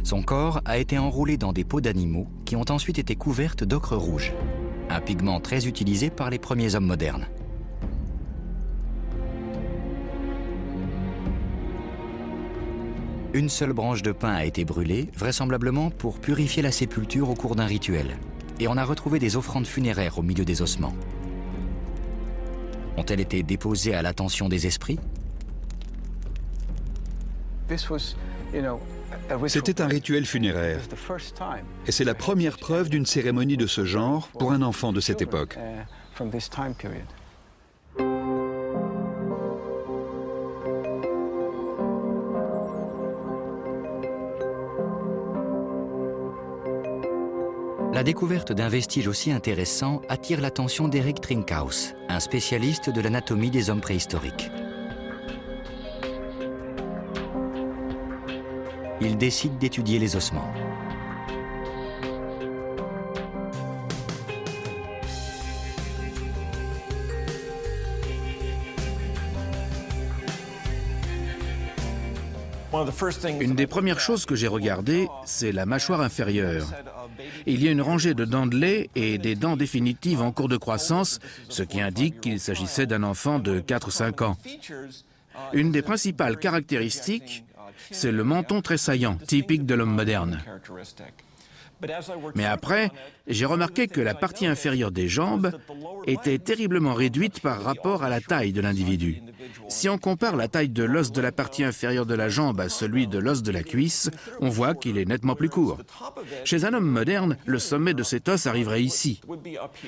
Son corps a été enroulé dans des peaux d'animaux qui ont ensuite été couvertes d'ocre rouge, un pigment très utilisé par les premiers hommes modernes. Une seule branche de pin a été brûlée, vraisemblablement pour purifier la sépulture au cours d'un rituel. Et on a retrouvé des offrandes funéraires au milieu des ossements. Ont-elles été déposées à l'attention des esprits? C'était un rituel funéraire. Et c'est la première preuve d'une cérémonie de ce genre pour un enfant de cette époque. La découverte d'un vestige aussi intéressant attire l'attention d'Eric Trinkhaus, un spécialiste de l'anatomie des hommes préhistoriques. Il décide d'étudier les ossements. Une des premières choses que j'ai regardées, c'est la mâchoire inférieure. Il y a une rangée de dents de lait et des dents définitives en cours de croissance, ce qui indique qu'il s'agissait d'un enfant de 4-5 ans. Une des principales caractéristiques, c'est le menton très saillant, typique de l'homme moderne. Mais après, j'ai remarqué que la partie inférieure des jambes était terriblement réduite par rapport à la taille de l'individu. Si on compare la taille de l'os de la partie inférieure de la jambe à celui de l'os de la cuisse, on voit qu'il est nettement plus court. Chez un homme moderne, le sommet de cet os arriverait ici.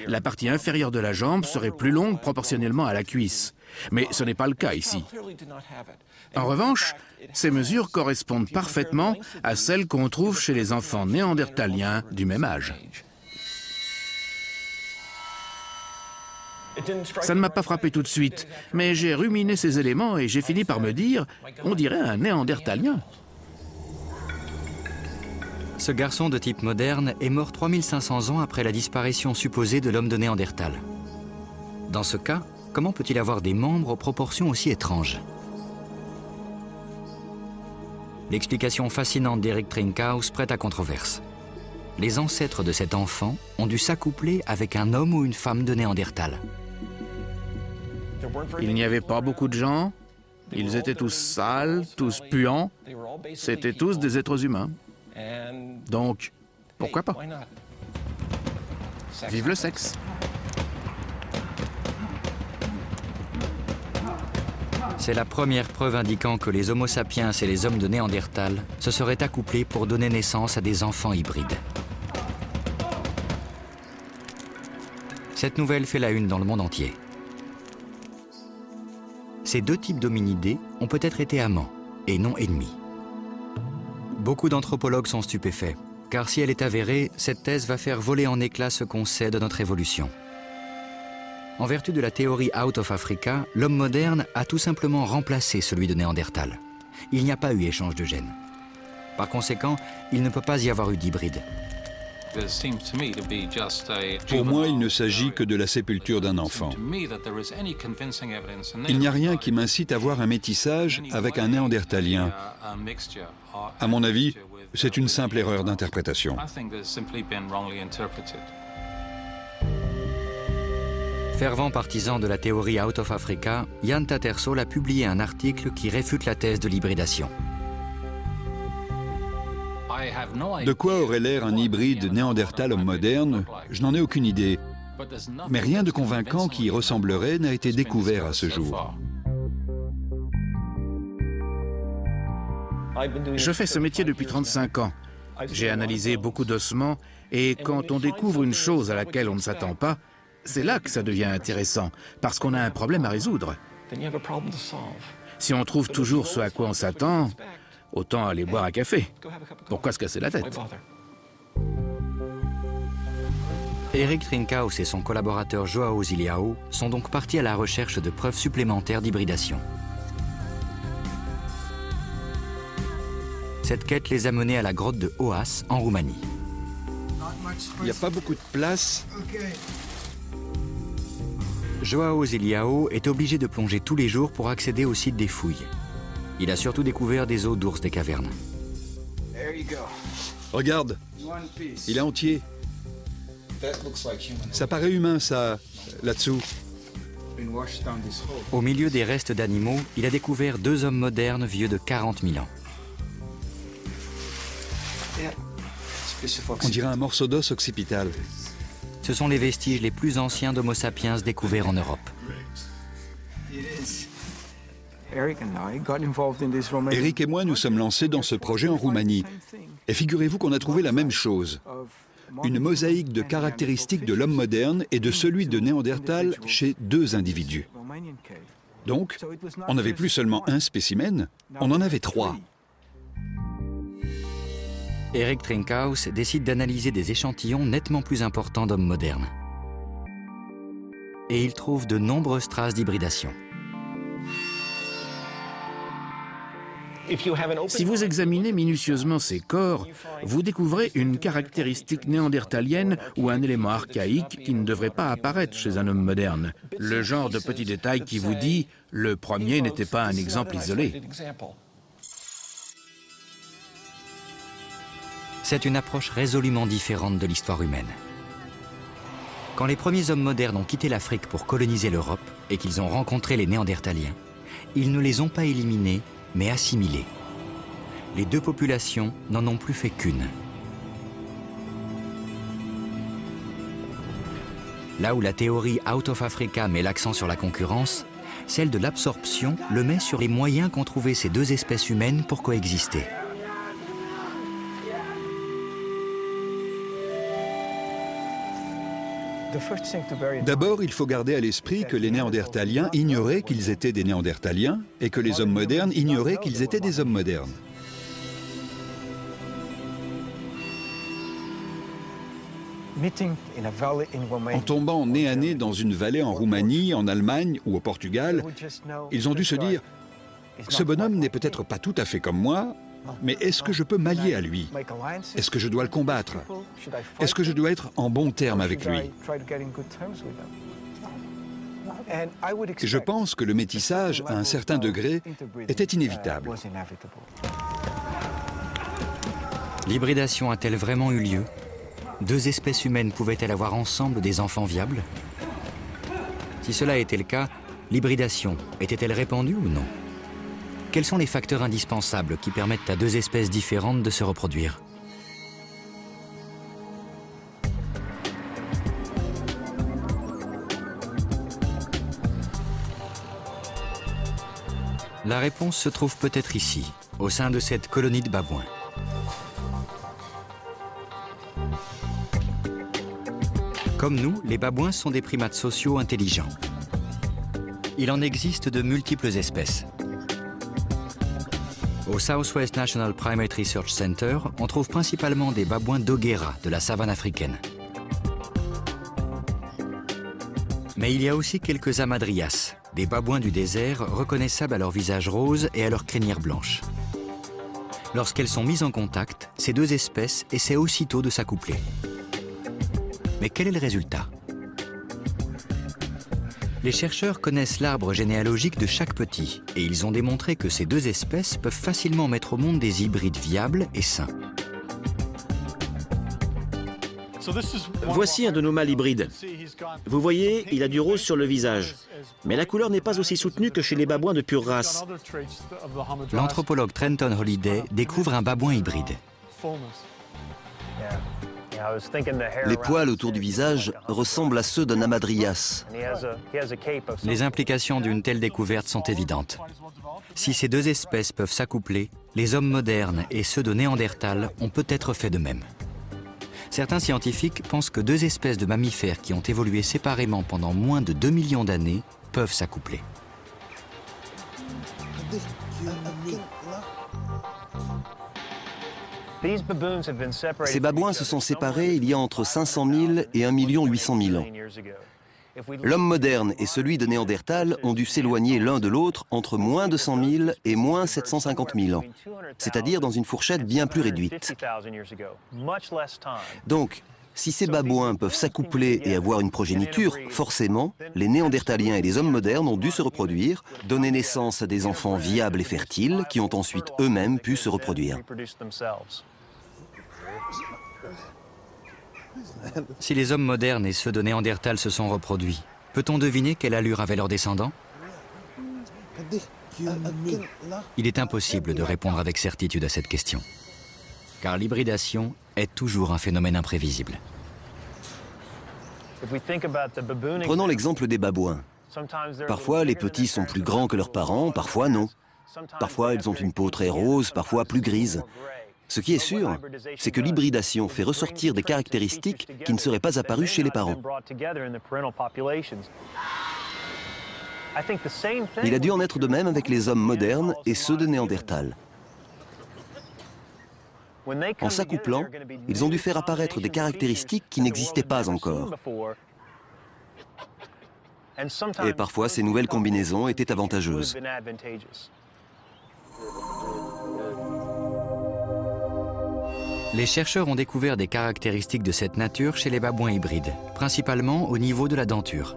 La partie inférieure de la jambe serait plus longue proportionnellement à la cuisse. Mais ce n'est pas le cas ici. En revanche, ces mesures correspondent parfaitement à celles qu'on trouve chez les enfants néandertaliens du même âge. Ça ne m'a pas frappé tout de suite, mais j'ai ruminé ces éléments et j'ai fini par me dire, on dirait un néandertalien. Ce garçon de type moderne est mort 3500 ans après la disparition supposée de l'homme de Néandertal. Dans ce cas, comment peut-il avoir des membres aux proportions aussi étranges? L'explication fascinante d'Eric Trinkhaus prête à controverse. Les ancêtres de cet enfant ont dû s'accoupler avec un homme ou une femme de Néandertal. Il n'y avait pas beaucoup de gens, ils étaient tous sales, tous puants, c'était tous des êtres humains. Donc, pourquoi pas? Vive le sexe! C'est la première preuve indiquant que les Homo sapiens et les hommes de Néandertal se seraient accouplés pour donner naissance à des enfants hybrides. Cette nouvelle fait la une dans le monde entier. Ces deux types d'hominidés ont peut-être été amants et non ennemis. Beaucoup d'anthropologues sont stupéfaits, car si elle est avérée, cette thèse va faire voler en éclats ce qu'on sait de notre évolution. En vertu de la théorie Out of Africa, l'homme moderne a tout simplement remplacé celui de Néandertal. Il n'y a pas eu échange de gènes. Par conséquent, il ne peut pas y avoir eu d'hybride. Pour moi, il ne s'agit que de la sépulture d'un enfant. Il n'y a rien qui m'incite à voir un métissage avec un néandertalien. À mon avis, c'est une simple erreur d'interprétation. Fervent partisan de la théorie Out of Africa, Jan Tattersall a publié un article qui réfute la thèse de l'hybridation. De quoi aurait l'air un hybride néandertal-homme moderne? Je n'en ai aucune idée. Mais rien de convaincant qui y ressemblerait n'a été découvert à ce jour. Je fais ce métier depuis 35 ans. J'ai analysé beaucoup d'ossements et quand on découvre une chose à laquelle on ne s'attend pas, c'est là que ça devient intéressant, parce qu'on a un problème à résoudre. Si on trouve toujours ce à quoi on s'attend, autant aller boire un café. Pourquoi se casser la tête? Eric Trinkaus et son collaborateur Joao Ziliao sont donc partis à la recherche de preuves supplémentaires d'hybridation. Cette quête les a menés à la grotte de Oas, en Roumanie. Il n'y a pas beaucoup de place. Joao Ziliao est obligé de plonger tous les jours pour accéder au site des fouilles. Il a surtout découvert des os d'ours des cavernes. Regarde, il est entier. Ça paraît humain, ça, là-dessous. Au milieu des restes d'animaux, il a découvert 2 hommes modernes vieux de 40 000 ans. On dirait un morceau d'os occipital. Ce sont les vestiges les plus anciens d'Homo sapiens découverts en Europe. Eric et moi nous sommes lancés dans ce projet en Roumanie. Et figurez-vous qu'on a trouvé la même chose. Une mosaïque de caractéristiques de l'homme moderne et de celui de Néandertal chez 2 individus. Donc, on n'avait plus seulement un spécimen, on en avait 3. Eric Trinkaus décide d'analyser des échantillons nettement plus importants d'hommes modernes. Et il trouve de nombreuses traces d'hybridation. Si vous examinez minutieusement ces corps, vous découvrez une caractéristique néandertalienne ou un élément archaïque qui ne devrait pas apparaître chez un homme moderne. Le genre de petit détail qui vous dit « le premier n'était pas un exemple isolé ». C'est une approche résolument différente de l'histoire humaine. Quand les premiers hommes modernes ont quitté l'Afrique pour coloniser l'Europe et qu'ils ont rencontré les Néandertaliens, ils ne les ont pas éliminés, mais assimilés. Les 2 populations n'en ont plus fait qu'une. Là où la théorie Out of Africa met l'accent sur la concurrence, celle de l'absorption le met sur les moyens qu'ont trouvé ces 2 espèces humaines pour coexister. D'abord, il faut garder à l'esprit que les Néandertaliens ignoraient qu'ils étaient des Néandertaliens et que les hommes modernes ignoraient qu'ils étaient des hommes modernes. En tombant nez à nez dans une vallée en Roumanie, en Allemagne ou au Portugal, ils ont dû se dire « Ce bonhomme n'est peut-être pas tout à fait comme moi, mais est-ce que je peux m'allier à lui? Est-ce que je dois le combattre? Est-ce que je dois être en bons termes avec lui ?» Je pense que le métissage, à un certain degré, était inévitable. L'hybridation a-t-elle vraiment eu lieu? 2 espèces humaines pouvaient-elles avoir ensemble des enfants viables? Si cela était le cas, l'hybridation était-elle répandue ou non? Quels sont les facteurs indispensables qui permettent à 2 espèces différentes de se reproduire? La réponse se trouve peut-être ici, au sein de cette colonie de babouins. Comme nous, les babouins sont des primates sociaux intelligents. Il en existe de multiples espèces. Au Southwest National Primate Research Center, on trouve principalement des babouins d'Oguera, de la savane africaine. Mais il y a aussi quelques hamadryas, des babouins du désert reconnaissables à leur visage rose et à leur crinière blanche. Lorsqu'elles sont mises en contact, ces deux espèces essaient aussitôt de s'accoupler. Mais quel est le résultat? Les chercheurs connaissent l'arbre généalogique de chaque petit et ils ont démontré que ces deux espèces peuvent facilement mettre au monde des hybrides viables et sains. Voici un de nos mâles hybrides. Vous voyez, il a du rose sur le visage. Mais la couleur n'est pas aussi soutenue que chez les babouins de pure race. L'anthropologue Trenton Holliday découvre un babouin hybride. Les poils autour du visage ressemblent à ceux d'un hamadryas. Les implications d'une telle découverte sont évidentes. Si ces deux espèces peuvent s'accoupler, les hommes modernes et ceux de Néandertal ont peut-être fait de même. Certains scientifiques pensent que deux espèces de mammifères qui ont évolué séparément pendant moins de 2 millions d'années peuvent s'accoupler. Ces babouins se sont séparés il y a entre 500 000 et 1 800 000 ans. L'homme moderne et celui de Néandertal ont dû s'éloigner l'un de l'autre entre moins 200 000 et moins 750 000 ans, c'est-à-dire dans une fourchette bien plus réduite. Donc, si ces babouins peuvent s'accoupler et avoir une progéniture, forcément, les Néandertaliens et les hommes modernes ont dû se reproduire, donner naissance à des enfants viables et fertiles qui ont ensuite eux-mêmes pu se reproduire. Si les hommes modernes et ceux de Néandertal se sont reproduits, peut-on deviner quelle allure avaient leurs descendants? Il est impossible de répondre avec certitude à cette question, car l'hybridation est toujours un phénomène imprévisible. Prenons l'exemple des babouins. Parfois, les petits sont plus grands que leurs parents, parfois non. Parfois, ils ont une peau très rose, parfois plus grise. Ce qui est sûr, c'est que l'hybridation fait ressortir des caractéristiques qui ne seraient pas apparues chez les parents. Il a dû en être de même avec les hommes modernes et ceux de Néandertal. En s'accouplant, ils ont dû faire apparaître des caractéristiques qui n'existaient pas encore. Et parfois, ces nouvelles combinaisons étaient avantageuses. Les chercheurs ont découvert des caractéristiques de cette nature chez les babouins hybrides, principalement au niveau de la denture.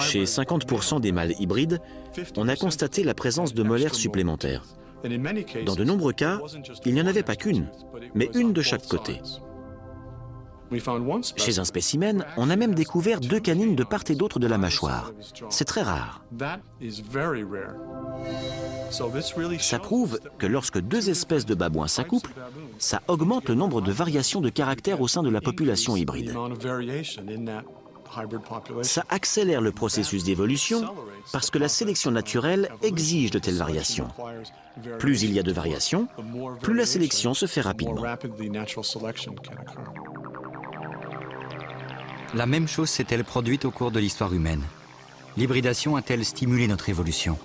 Chez 50% des mâles hybrides, on a constaté la présence de molaires supplémentaires. Dans de nombreux cas, il n'y en avait pas qu'une, mais une de chaque côté. Chez un spécimen, on a même découvert 2 canines de part et d'autre de la mâchoire. C'est très rare. Ça prouve que lorsque 2 espèces de babouins s'accouplent, ça augmente le nombre de variations de caractère au sein de la population hybride. Ça accélère le processus d'évolution parce que la sélection naturelle exige de telles variations. Plus il y a de variations, plus la sélection se fait rapidement. La même chose s'est-elle produite au cours de l'histoire humaine? L'hybridation a-t-elle stimulé notre évolution?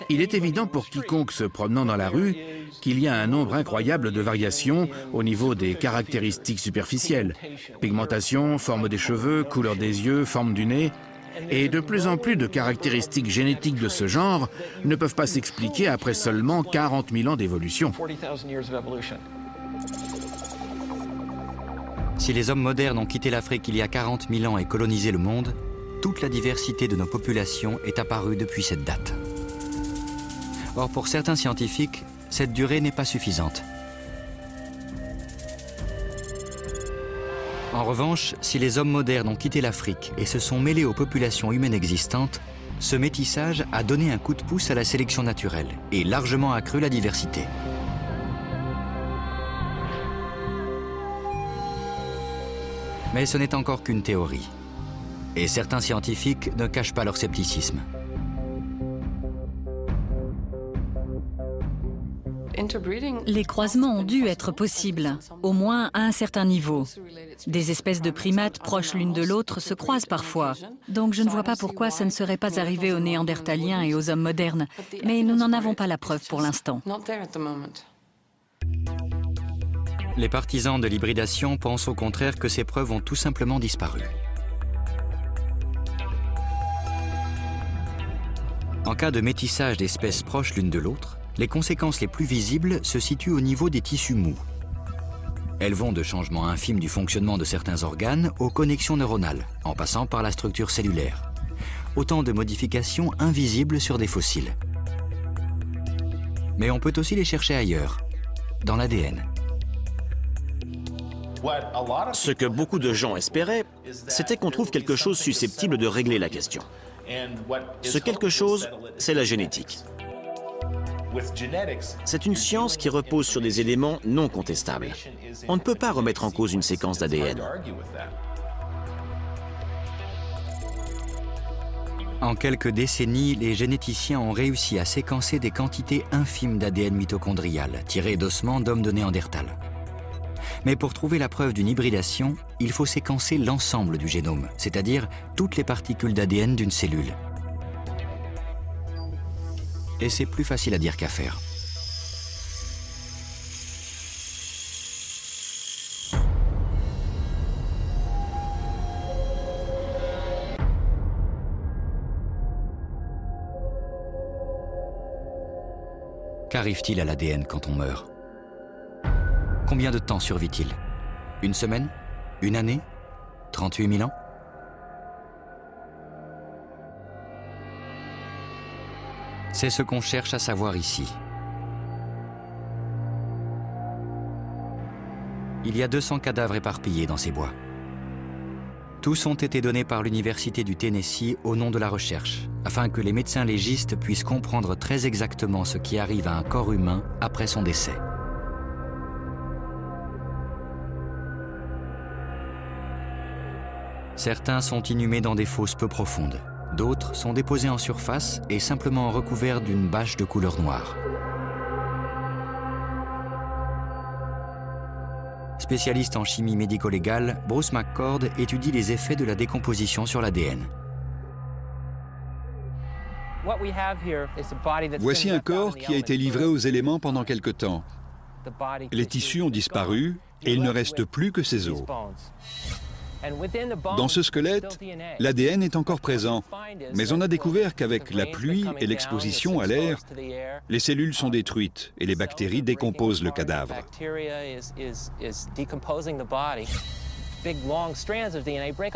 Il est évident pour quiconque se promenant dans la rue qu'il y a un nombre incroyable de variations au niveau des caractéristiques superficielles. Pigmentation, forme des cheveux, couleur des yeux, forme du nez. Et de plus en plus de caractéristiques génétiques de ce genre ne peuvent pas s'expliquer après seulement 40 000 ans d'évolution. Si les hommes modernes ont quitté l'Afrique il y a 40 000 ans et colonisé le monde, toute la diversité de nos populations est apparue depuis cette date. Or, pour certains scientifiques, cette durée n'est pas suffisante. En revanche, si les hommes modernes ont quitté l'Afrique et se sont mêlés aux populations humaines existantes, ce métissage a donné un coup de pouce à la sélection naturelle et largement accru la diversité. Mais ce n'est encore qu'une théorie. Et certains scientifiques ne cachent pas leur scepticisme. Les croisements ont dû être possibles, au moins à un certain niveau. Des espèces de primates proches l'une de l'autre se croisent parfois. Donc je ne vois pas pourquoi ça ne serait pas arrivé aux Néandertaliens et aux hommes modernes. Mais nous n'en avons pas la preuve pour l'instant. Les partisans de l'hybridation pensent au contraire que ces preuves ont tout simplement disparu. En cas de métissage d'espèces proches l'une de l'autre, les conséquences les plus visibles se situent au niveau des tissus mous. Elles vont de changements infimes du fonctionnement de certains organes aux connexions neuronales, en passant par la structure cellulaire. Autant de modifications invisibles sur des fossiles. Mais on peut aussi les chercher ailleurs, dans l'ADN. Ce que beaucoup de gens espéraient, c'était qu'on trouve quelque chose susceptible de régler la question. Ce quelque chose, c'est la génétique. C'est une science qui repose sur des éléments non contestables. On ne peut pas remettre en cause une séquence d'ADN. En quelques décennies, les généticiens ont réussi à séquencer des quantités infimes d'ADN mitochondrial tirées d'ossements d'hommes de Néandertal. Mais pour trouver la preuve d'une hybridation, il faut séquencer l'ensemble du génome, c'est-à-dire toutes les particules d'ADN d'une cellule. Et c'est plus facile à dire qu'à faire. Qu'arrive-t-il à l'ADN quand on meurt? Combien de temps survit-il? Une semaine? Une année? 38 000 ans? C'est ce qu'on cherche à savoir ici. Il y a 200 cadavres éparpillés dans ces bois. Tous ont été donnés par l'Université du Tennessee au nom de la recherche, afin que les médecins légistes puissent comprendre très exactement ce qui arrive à un corps humain après son décès. Certains sont inhumés dans des fosses peu profondes. D'autres sont déposés en surface et simplement recouverts d'une bâche de couleur noire. Spécialiste en chimie médico-légale, Bruce McCord étudie les effets de la décomposition sur l'ADN. Voici un corps qui a été livré aux éléments pendant quelque temps. Les tissus ont disparu et il ne reste plus que ses os. Dans ce squelette, l'ADN est encore présent, mais on a découvert qu'avec la pluie et l'exposition à l'air, les cellules sont détruites et les bactéries décomposent le cadavre.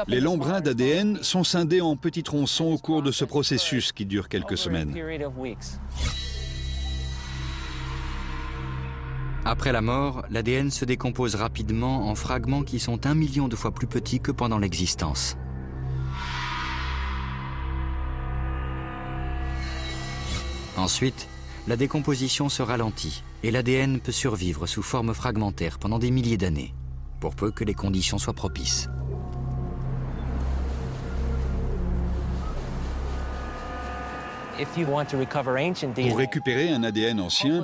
Les longs brins d'ADN sont scindés en petits tronçons au cours de ce processus qui dure quelques semaines. Après la mort, l'ADN se décompose rapidement en fragments qui sont 1 million de fois plus petits que pendant l'existence. Ensuite, la décomposition se ralentit et l'ADN peut survivre sous forme fragmentaire pendant des milliers d'années, pour peu que les conditions soient propices. Pour récupérer un ADN ancien,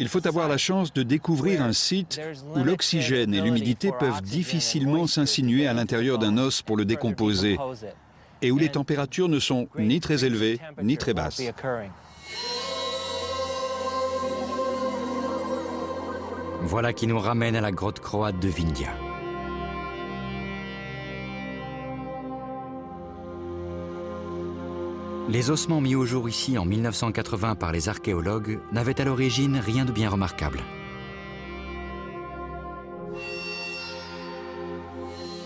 il faut avoir la chance de découvrir un site où l'oxygène et l'humidité peuvent difficilement s'insinuer à l'intérieur d'un os pour le décomposer et où les températures ne sont ni très élevées ni très basses. Voilà qui nous ramène à la grotte croate de Vindia. Les ossements mis au jour ici en 1980 par les archéologues n'avaient à l'origine rien de bien remarquable.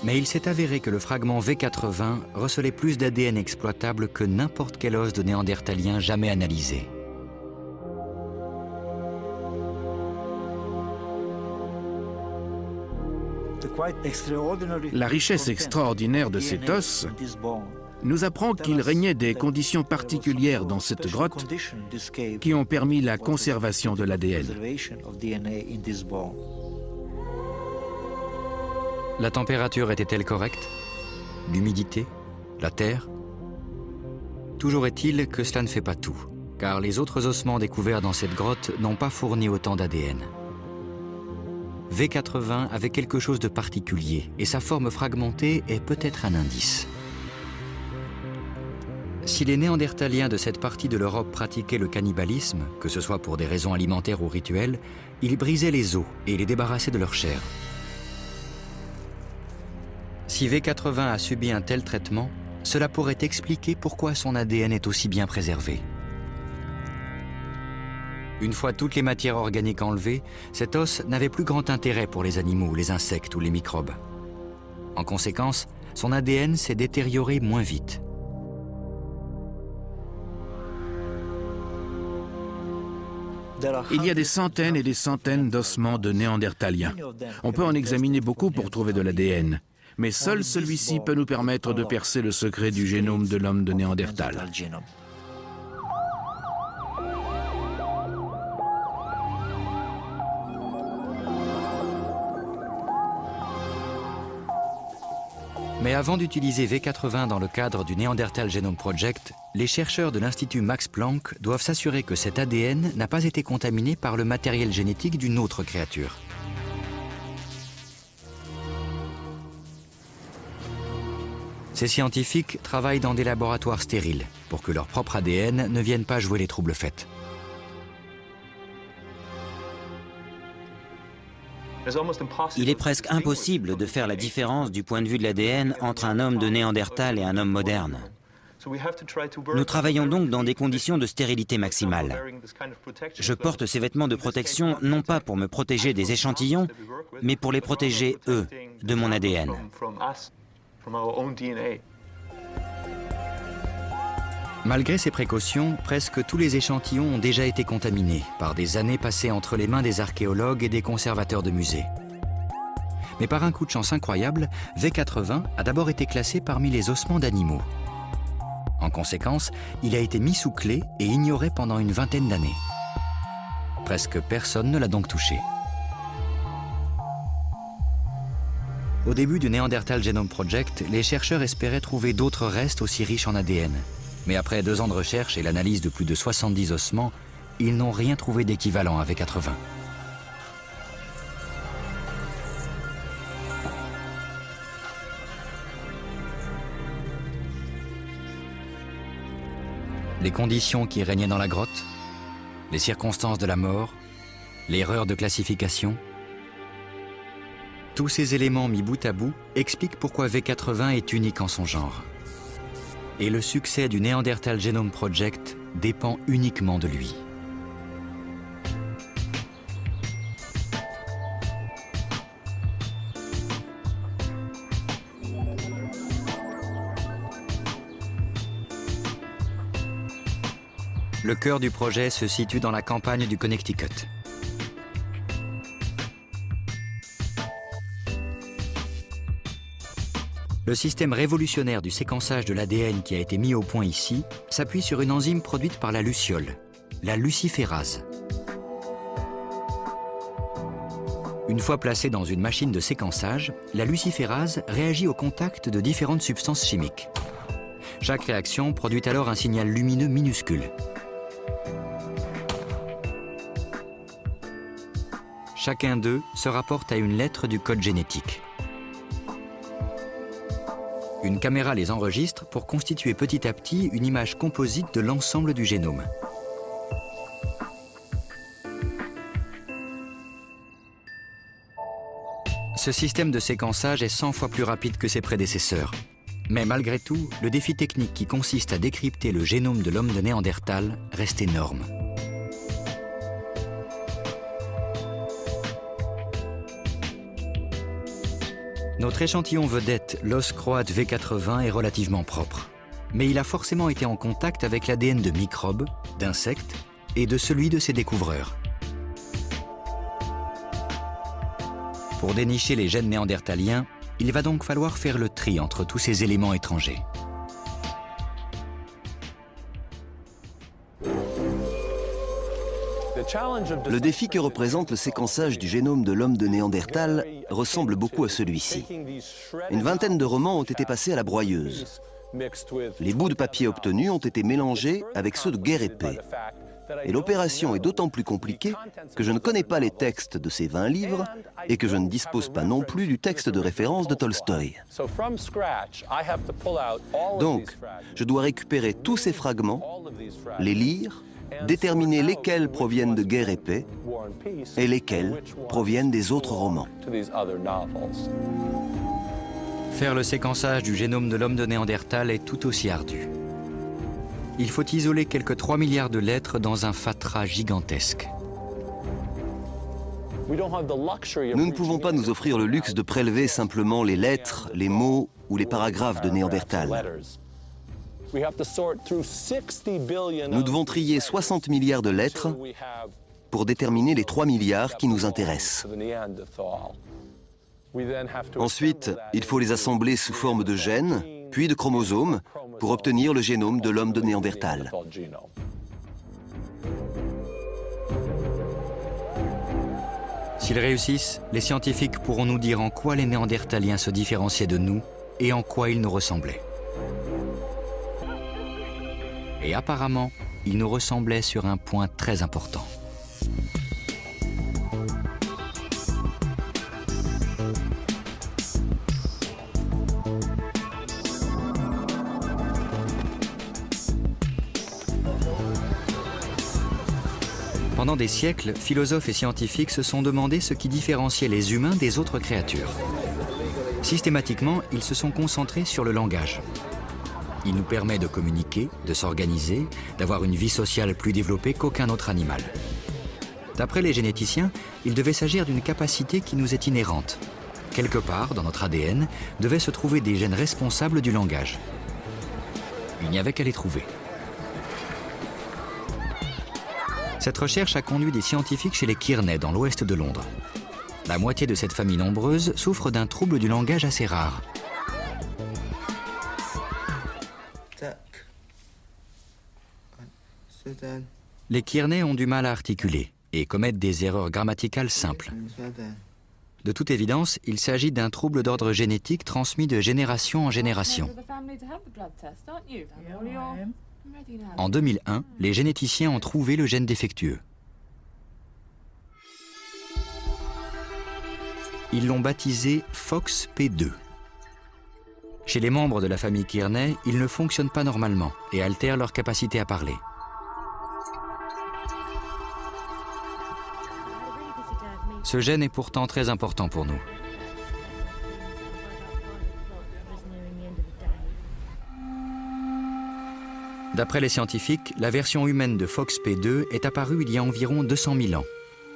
Mais il s'est avéré que le fragment V80 recelait plus d'ADN exploitable que n'importe quel os de néandertalien jamais analysé. La richesse extraordinaire de cet os nous apprend qu'il régnait des conditions particulières dans cette grotte qui ont permis la conservation de l'ADN. La température était-elle correcte? L'humidité? La terre? Toujours est-il que cela ne fait pas tout, car les autres ossements découverts dans cette grotte n'ont pas fourni autant d'ADN. V80 avait quelque chose de particulier et sa forme fragmentée est peut-être un indice. Si les Néandertaliens de cette partie de l'Europe pratiquaient le cannibalisme, que ce soit pour des raisons alimentaires ou rituelles, ils brisaient les os et les débarrassaient de leur chair. Si V80 a subi un tel traitement, cela pourrait expliquer pourquoi son ADN est aussi bien préservé. Une fois toutes les matières organiques enlevées, cet os n'avait plus grand intérêt pour les animaux, les insectes ou les microbes. En conséquence, son ADN s'est détérioré moins vite. Il y a des centaines et des centaines d'ossements de néandertaliens. On peut en examiner beaucoup pour trouver de l'ADN, mais seul celui-ci peut nous permettre de percer le secret du génome de l'homme de Néandertal. Mais avant d'utiliser V80 dans le cadre du Neanderthal Genome Project, les chercheurs de l'Institut Max Planck doivent s'assurer que cet ADN n'a pas été contaminé par le matériel génétique d'une autre créature. Ces scientifiques travaillent dans des laboratoires stériles pour que leur propre ADN ne vienne pas jouer les troubles faits. Il est presque impossible de faire la différence du point de vue de l'ADN entre un homme de Néandertal et un homme moderne. Nous travaillons donc dans des conditions de stérilité maximale. Je porte ces vêtements de protection non pas pour me protéger des échantillons, mais pour les protéger, eux, de mon ADN. Malgré ces précautions, presque tous les échantillons ont déjà été contaminés par des années passées entre les mains des archéologues et des conservateurs de musées. Mais par un coup de chance incroyable, V80 a d'abord été classé parmi les ossements d'animaux. En conséquence, il a été mis sous clé et ignoré pendant une vingtaine d'années. Presque personne ne l'a donc touché. Au début du Neanderthal Genome Project, les chercheurs espéraient trouver d'autres restes aussi riches en ADN. Mais après 2 ans de recherche et l'analyse de plus de 70 ossements, ils n'ont rien trouvé d'équivalent à V80. Les conditions qui régnaient dans la grotte, les circonstances de la mort, l'erreur de classification, tous ces éléments mis bout à bout expliquent pourquoi V80 est unique en son genre. Et le succès du Neanderthal Genome Project dépend uniquement de lui. Le cœur du projet se situe dans la campagne du Connecticut. Le système révolutionnaire du séquençage de l'ADN qui a été mis au point ici s'appuie sur une enzyme produite par la luciole, la luciférase. Une fois placée dans une machine de séquençage, la luciférase réagit au contact de différentes substances chimiques. Chaque réaction produit alors un signal lumineux minuscule. Chacun d'eux se rapporte à une lettre du code génétique. Une caméra les enregistre pour constituer petit à petit une image composite de l'ensemble du génome. Ce système de séquençage est 100 fois plus rapide que ses prédécesseurs. Mais malgré tout, le défi technique qui consiste à décrypter le génome de l'homme de Néandertal reste énorme. Notre échantillon vedette, l'os croate V80, est relativement propre. Mais il a forcément été en contact avec l'ADN de microbes, d'insectes et de celui de ses découvreurs. Pour dénicher les gènes néandertaliens, il va donc falloir faire le tri entre tous ces éléments étrangers. Le défi que représente le séquençage du génome de l'homme de Néandertal ressemble beaucoup à celui-ci. Une vingtaine de romans ont été passés à la broyeuse. Les bouts de papier obtenus ont été mélangés avec ceux de Guéret-Pey. Et l'opération est d'autant plus compliquée que je ne connais pas les textes de ces 20 livres et que je ne dispose pas non plus du texte de référence de Tolstoï. Donc, je dois récupérer tous ces fragments, les lire, déterminer lesquels proviennent de Guéret-Pey et lesquels proviennent des autres romans. Faire le séquençage du génome de l'homme de Néandertal est tout aussi ardu. Il faut isoler quelques 3 milliards de lettres dans un fatras gigantesque. Nous ne pouvons pas nous offrir le luxe de prélever simplement les lettres, les mots ou les paragraphes de Néandertal. Nous devons trier 60 milliards de lettres pour déterminer les 3 milliards qui nous intéressent. Ensuite, il faut les assembler sous forme de gènes, puis de chromosomes, pour obtenir le génome de l'homme de Néandertal. S'ils réussissent, les scientifiques pourront nous dire en quoi les Néandertaliens se différenciaient de nous et en quoi ils nous ressemblaient. Et apparemment, ils nous ressemblaient sur un point très important. Pendant des siècles, philosophes et scientifiques se sont demandé ce qui différenciait les humains des autres créatures. Systématiquement, ils se sont concentrés sur le langage. Il nous permet de communiquer, de s'organiser, d'avoir une vie sociale plus développée qu'aucun autre animal. D'après les généticiens, il devait s'agir d'une capacité qui nous est inhérente. Quelque part, dans notre ADN, devaient se trouver des gènes responsables du langage. Il n'y avait qu'à les trouver. Cette recherche a conduit des scientifiques chez les Kearney, dans l'ouest de Londres. La moitié de cette famille nombreuse souffre d'un trouble du langage assez rare. Les Kearney ont du mal à articuler et commettent des erreurs grammaticales simples. De toute évidence, il s'agit d'un trouble d'ordre génétique transmis de génération en génération. En 2001, les généticiens ont trouvé le gène défectueux. Ils l'ont baptisé FOXP2. Chez les membres de la famille Kearney, il ne fonctionne pas normalement et altère leur capacité à parler. Ce gène est pourtant très important pour nous. D'après les scientifiques, la version humaine de FOXP2 est apparue il y a environ 200 000 ans,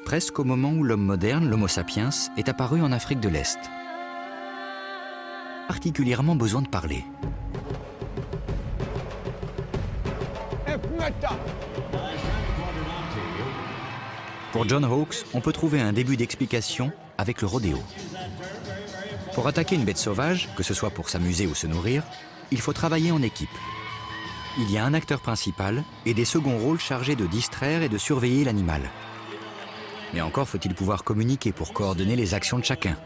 presque au moment où l'homme moderne, l'Homo sapiens, est apparu en Afrique de l'Est. Particulièrement besoin de parler. Pour John Hawkes, on peut trouver un début d'explication avec le rodéo. Pour attaquer une bête sauvage, que ce soit pour s'amuser ou se nourrir, il faut travailler en équipe. Il y a un acteur principal et des seconds rôles chargés de distraire et de surveiller l'animal. Mais encore faut-il pouvoir communiquer pour coordonner les actions de chacun.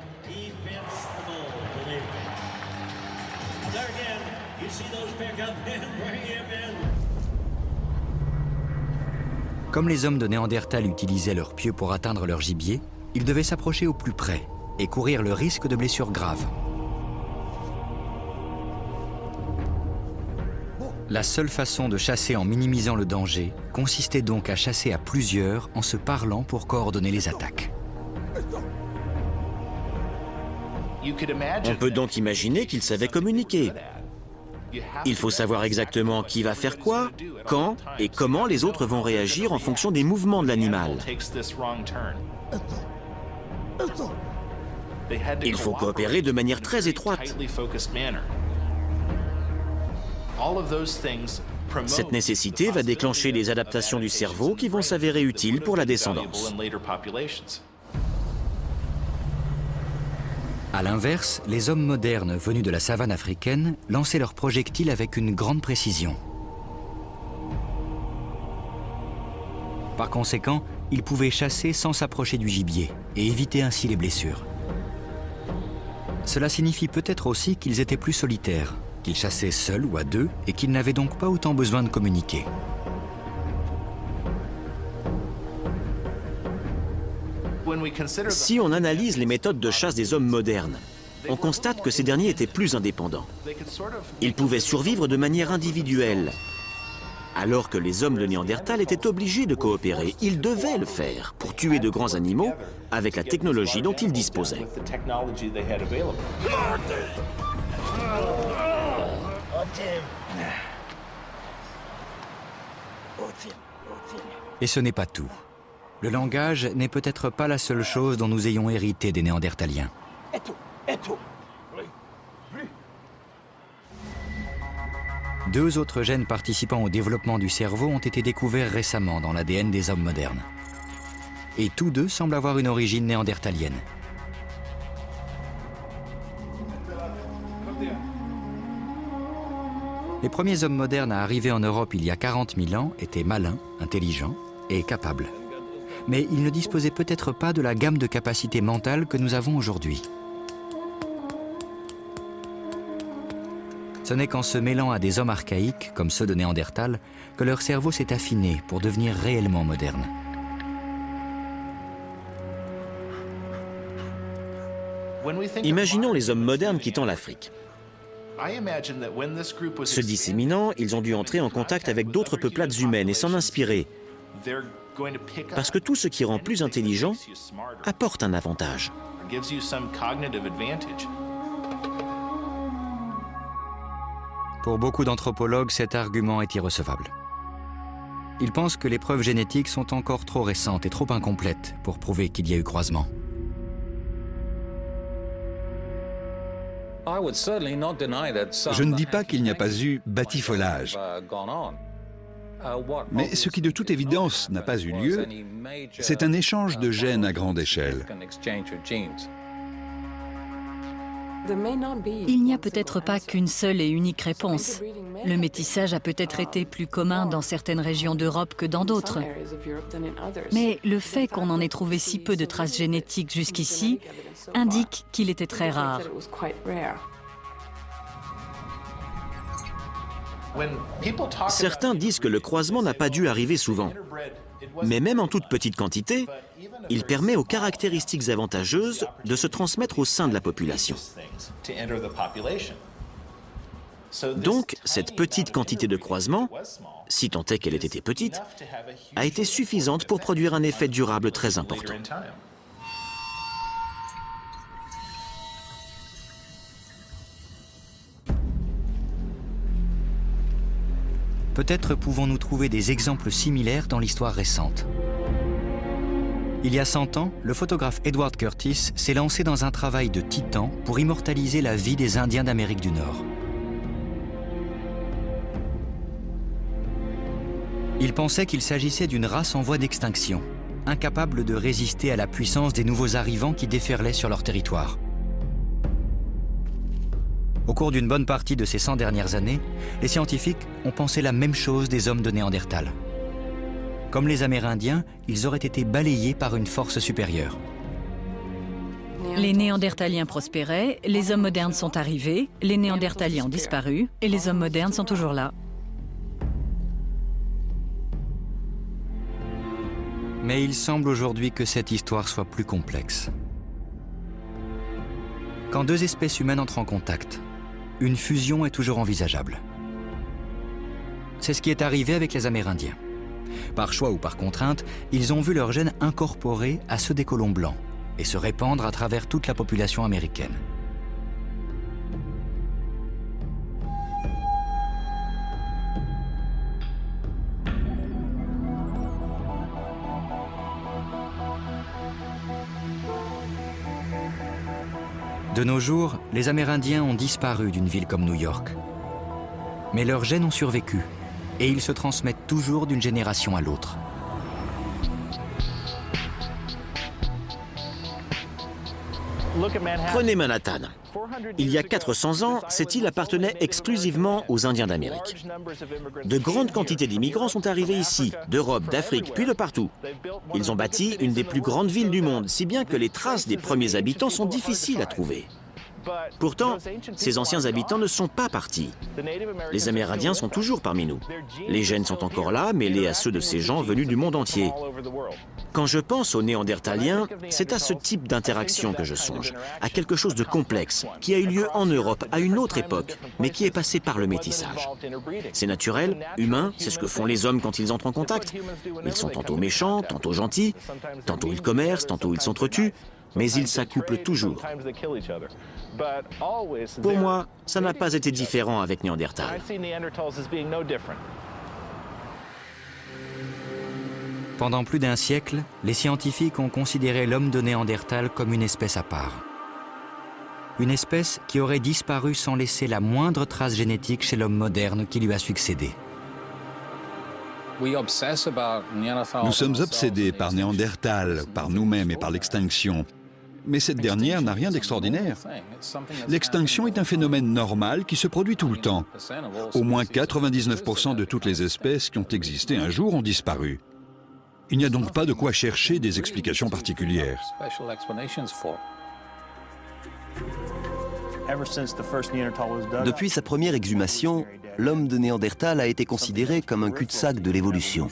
Comme les hommes de Néandertal utilisaient leurs pieux pour atteindre leur gibier, ils devaient s'approcher au plus près et courir le risque de blessures graves. La seule façon de chasser en minimisant le danger consistait donc à chasser à plusieurs en se parlant pour coordonner les attaques. On peut donc imaginer qu'ils savaient communiquer. Il faut savoir exactement qui va faire quoi, quand et comment les autres vont réagir en fonction des mouvements de l'animal. Il faut coopérer de manière très étroite. Cette nécessité va déclencher des adaptations du cerveau qui vont s'avérer utiles pour la descendance. À l'inverse, les hommes modernes venus de la savane africaine lançaient leurs projectiles avec une grande précision. Par conséquent, ils pouvaient chasser sans s'approcher du gibier et éviter ainsi les blessures. Cela signifie peut-être aussi qu'ils étaient plus solitaires, qu'ils chassaient seuls ou à deux et qu'ils n'avaient donc pas autant besoin de communiquer. Si on analyse les méthodes de chasse des hommes modernes, on constate que ces derniers étaient plus indépendants. Ils pouvaient survivre de manière individuelle, alors que les hommes de Néandertal étaient obligés de coopérer. Ils devaient le faire pour tuer de grands animaux avec la technologie dont ils disposaient. Et ce n'est pas tout. Le langage n'est peut-être pas la seule chose dont nous ayons hérité des Néandertaliens. Deux autres gènes participant au développement du cerveau ont été découverts récemment dans l'ADN des hommes modernes. Et tous deux semblent avoir une origine néandertalienne. Les premiers hommes modernes à arriver en Europe il y a 40 000 ans étaient malins, intelligents et capables. Mais ils ne disposaient peut-être pas de la gamme de capacités mentales que nous avons aujourd'hui. Ce n'est qu'en se mêlant à des hommes archaïques, comme ceux de Néandertal, que leur cerveau s'est affiné pour devenir réellement moderne. Imaginons les hommes modernes quittant l'Afrique. Se disséminant, ils ont dû entrer en contact avec d'autres peuplades humaines et s'en inspirer. Parce que tout ce qui rend plus intelligent apporte un avantage. Pour beaucoup d'anthropologues, cet argument est irrecevable. Ils pensent que les preuves génétiques sont encore trop récentes et trop incomplètes pour prouver qu'il y a eu croisement. Je ne dis pas qu'il n'y a pas eu batifolage. Mais ce qui de toute évidence n'a pas eu lieu, c'est un échange de gènes à grande échelle. Il n'y a peut-être pas qu'une seule et unique réponse. Le métissage a peut-être été plus commun dans certaines régions d'Europe que dans d'autres. Mais le fait qu'on en ait trouvé si peu de traces génétiques jusqu'ici indique qu'il était très rare. Certains disent que le croisement n'a pas dû arriver souvent. Mais même en toute petite quantité, il permet aux caractéristiques avantageuses de se transmettre au sein de la population. Donc, cette petite quantité de croisement, si tant est qu'elle ait été petite, a été suffisante pour produire un effet durable très important. Peut-être pouvons-nous trouver des exemples similaires dans l'histoire récente. Il y a 100 ans, le photographe Edward Curtis s'est lancé dans un travail de titan pour immortaliser la vie des Indiens d'Amérique du Nord. Il pensait qu'il s'agissait d'une race en voie d'extinction, incapable de résister à la puissance des nouveaux arrivants qui déferlaient sur leur territoire. Au cours d'une bonne partie de ces 100 dernières années, les scientifiques ont pensé la même chose des hommes de Néandertal. Comme les Amérindiens, ils auraient été balayés par une force supérieure. Les Néandertaliens prospéraient, les hommes modernes sont arrivés, les Néandertaliens ont disparu et les hommes modernes sont toujours là. Mais il semble aujourd'hui que cette histoire soit plus complexe. Quand deux espèces humaines entrent en contact, une fusion est toujours envisageable. C'est ce qui est arrivé avec les Amérindiens. Par choix ou par contrainte, ils ont vu leurs gènes incorporés à ceux des colons blancs et se répandre à travers toute la population américaine. De nos jours, les Amérindiens ont disparu d'une ville comme New York. Mais leurs gènes ont survécu et ils se transmettent toujours d'une génération à l'autre. Prenez Manhattan. Il y a 400 ans, cette île appartenait exclusivement aux Indiens d'Amérique. De grandes quantités d'immigrants sont arrivés ici, d'Europe, d'Afrique, puis de partout. Ils ont bâti une des plus grandes villes du monde, si bien que les traces des premiers habitants sont difficiles à trouver. Pourtant, ces anciens habitants ne sont pas partis. Les Amérindiens sont toujours parmi nous. Les gènes sont encore là, mêlés à ceux de ces gens venus du monde entier. Quand je pense aux Néandertaliens, c'est à ce type d'interaction que je songe, à quelque chose de complexe, qui a eu lieu en Europe à une autre époque, mais qui est passé par le métissage. C'est naturel, humain, c'est ce que font les hommes quand ils entrent en contact. Ils sont tantôt méchants, tantôt gentils, tantôt ils commercent, tantôt ils s'entretuent, mais ils s'accouplent toujours. Pour moi, ça n'a pas été différent avec Néandertal. Pendant plus d'un siècle, les scientifiques ont considéré l'homme de Néandertal comme une espèce à part. Une espèce qui aurait disparu sans laisser la moindre trace génétique chez l'homme moderne qui lui a succédé. Nous sommes obsédés par Néandertal, par nous-mêmes et par l'extinction. Mais cette dernière n'a rien d'extraordinaire. L'extinction est un phénomène normal qui se produit tout le temps. Au moins 99% de toutes les espèces qui ont existé un jour ont disparu. Il n'y a donc pas de quoi chercher des explications particulières. Depuis sa première exhumation, l'homme de Néandertal a été considéré comme un cul-de-sac de l'évolution.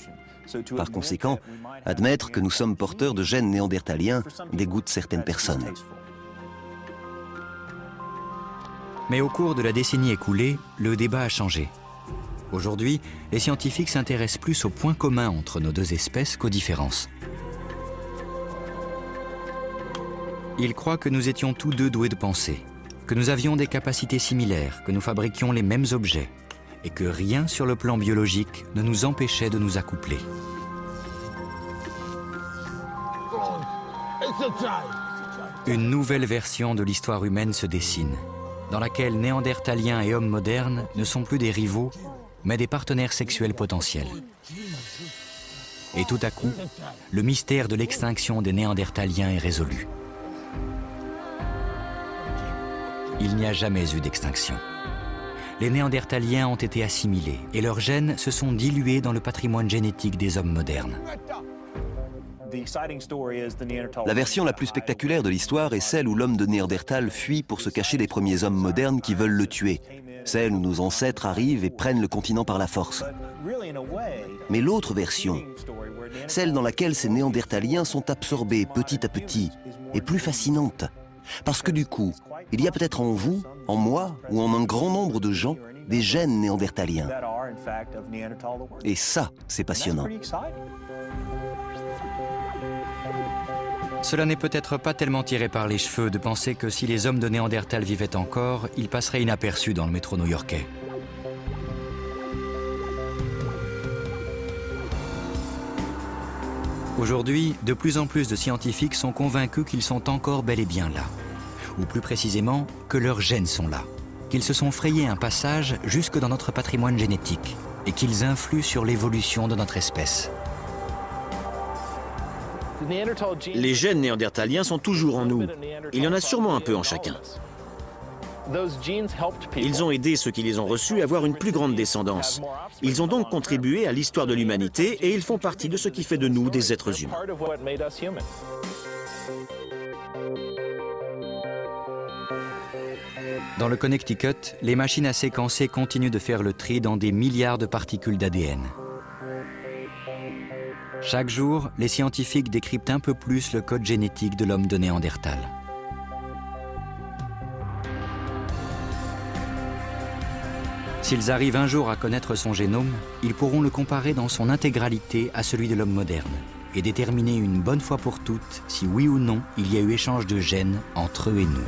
Par conséquent, admettre que nous sommes porteurs de gènes néandertaliens dégoûte certaines personnes. Mais au cours de la décennie écoulée, le débat a changé. Aujourd'hui, les scientifiques s'intéressent plus aux points communs entre nos deux espèces qu'aux différences. Ils croient que nous étions tous deux doués de pensée, que nous avions des capacités similaires, que nous fabriquions les mêmes objets, et que rien sur le plan biologique ne nous empêchait de nous accoupler. Une nouvelle version de l'histoire humaine se dessine, dans laquelle Néandertaliens et hommes modernes ne sont plus des rivaux, mais des partenaires sexuels potentiels. Et tout à coup, le mystère de l'extinction des Néandertaliens est résolu. Il n'y a jamais eu d'extinction. Les Néandertaliens ont été assimilés et leurs gènes se sont dilués dans le patrimoine génétique des hommes modernes. La version la plus spectaculaire de l'histoire est celle où l'homme de Néandertal fuit pour se cacher des premiers hommes modernes qui veulent le tuer. Celle où nos ancêtres arrivent et prennent le continent par la force. Mais l'autre version, celle dans laquelle ces Néandertaliens sont absorbés petit à petit, est plus fascinante. Parce que du coup, il y a peut-être en vous, en moi ou en un grand nombre de gens des gènes néandertaliens. Et ça, c'est passionnant. Cela n'est peut-être pas tellement tiré par les cheveux de penser que si les hommes de Néandertal vivaient encore, ils passeraient inaperçus dans le métro new-yorkais. Aujourd'hui, de plus en plus de scientifiques sont convaincus qu'ils sont encore bel et bien là. Ou plus précisément, que leurs gènes sont là. Qu'ils se sont frayés un passage jusque dans notre patrimoine génétique et qu'ils influent sur l'évolution de notre espèce. Les gènes néandertaliens sont toujours en nous. Il y en a sûrement un peu en chacun. Ils ont aidé ceux qui les ont reçus à avoir une plus grande descendance. Ils ont donc contribué à l'histoire de l'humanité et ils font partie de ce qui fait de nous des êtres humains. Dans le Connecticut, les machines à séquencer continuent de faire le tri dans des milliards de particules d'ADN. Chaque jour, les scientifiques décryptent un peu plus le code génétique de l'homme de Néandertal. S'ils arrivent un jour à connaître son génome, ils pourront le comparer dans son intégralité à celui de l'homme moderne et déterminer une bonne fois pour toutes si oui ou non il y a eu échange de gènes entre eux et nous.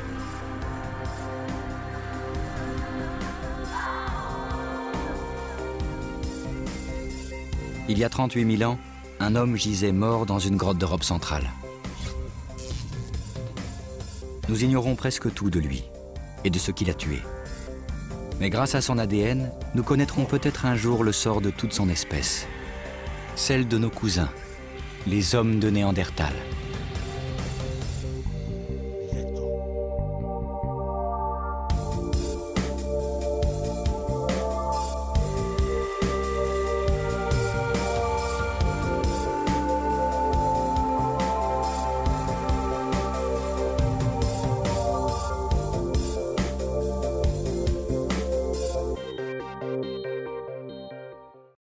Il y a 38 000 ans, un homme gisait mort dans une grotte d'Europe centrale. Nous ignorons presque tout de lui et de ce qu'il a tué. Mais grâce à son ADN, nous connaîtrons peut-être un jour le sort de toute son espèce. Celle de nos cousins, les hommes de Néandertal.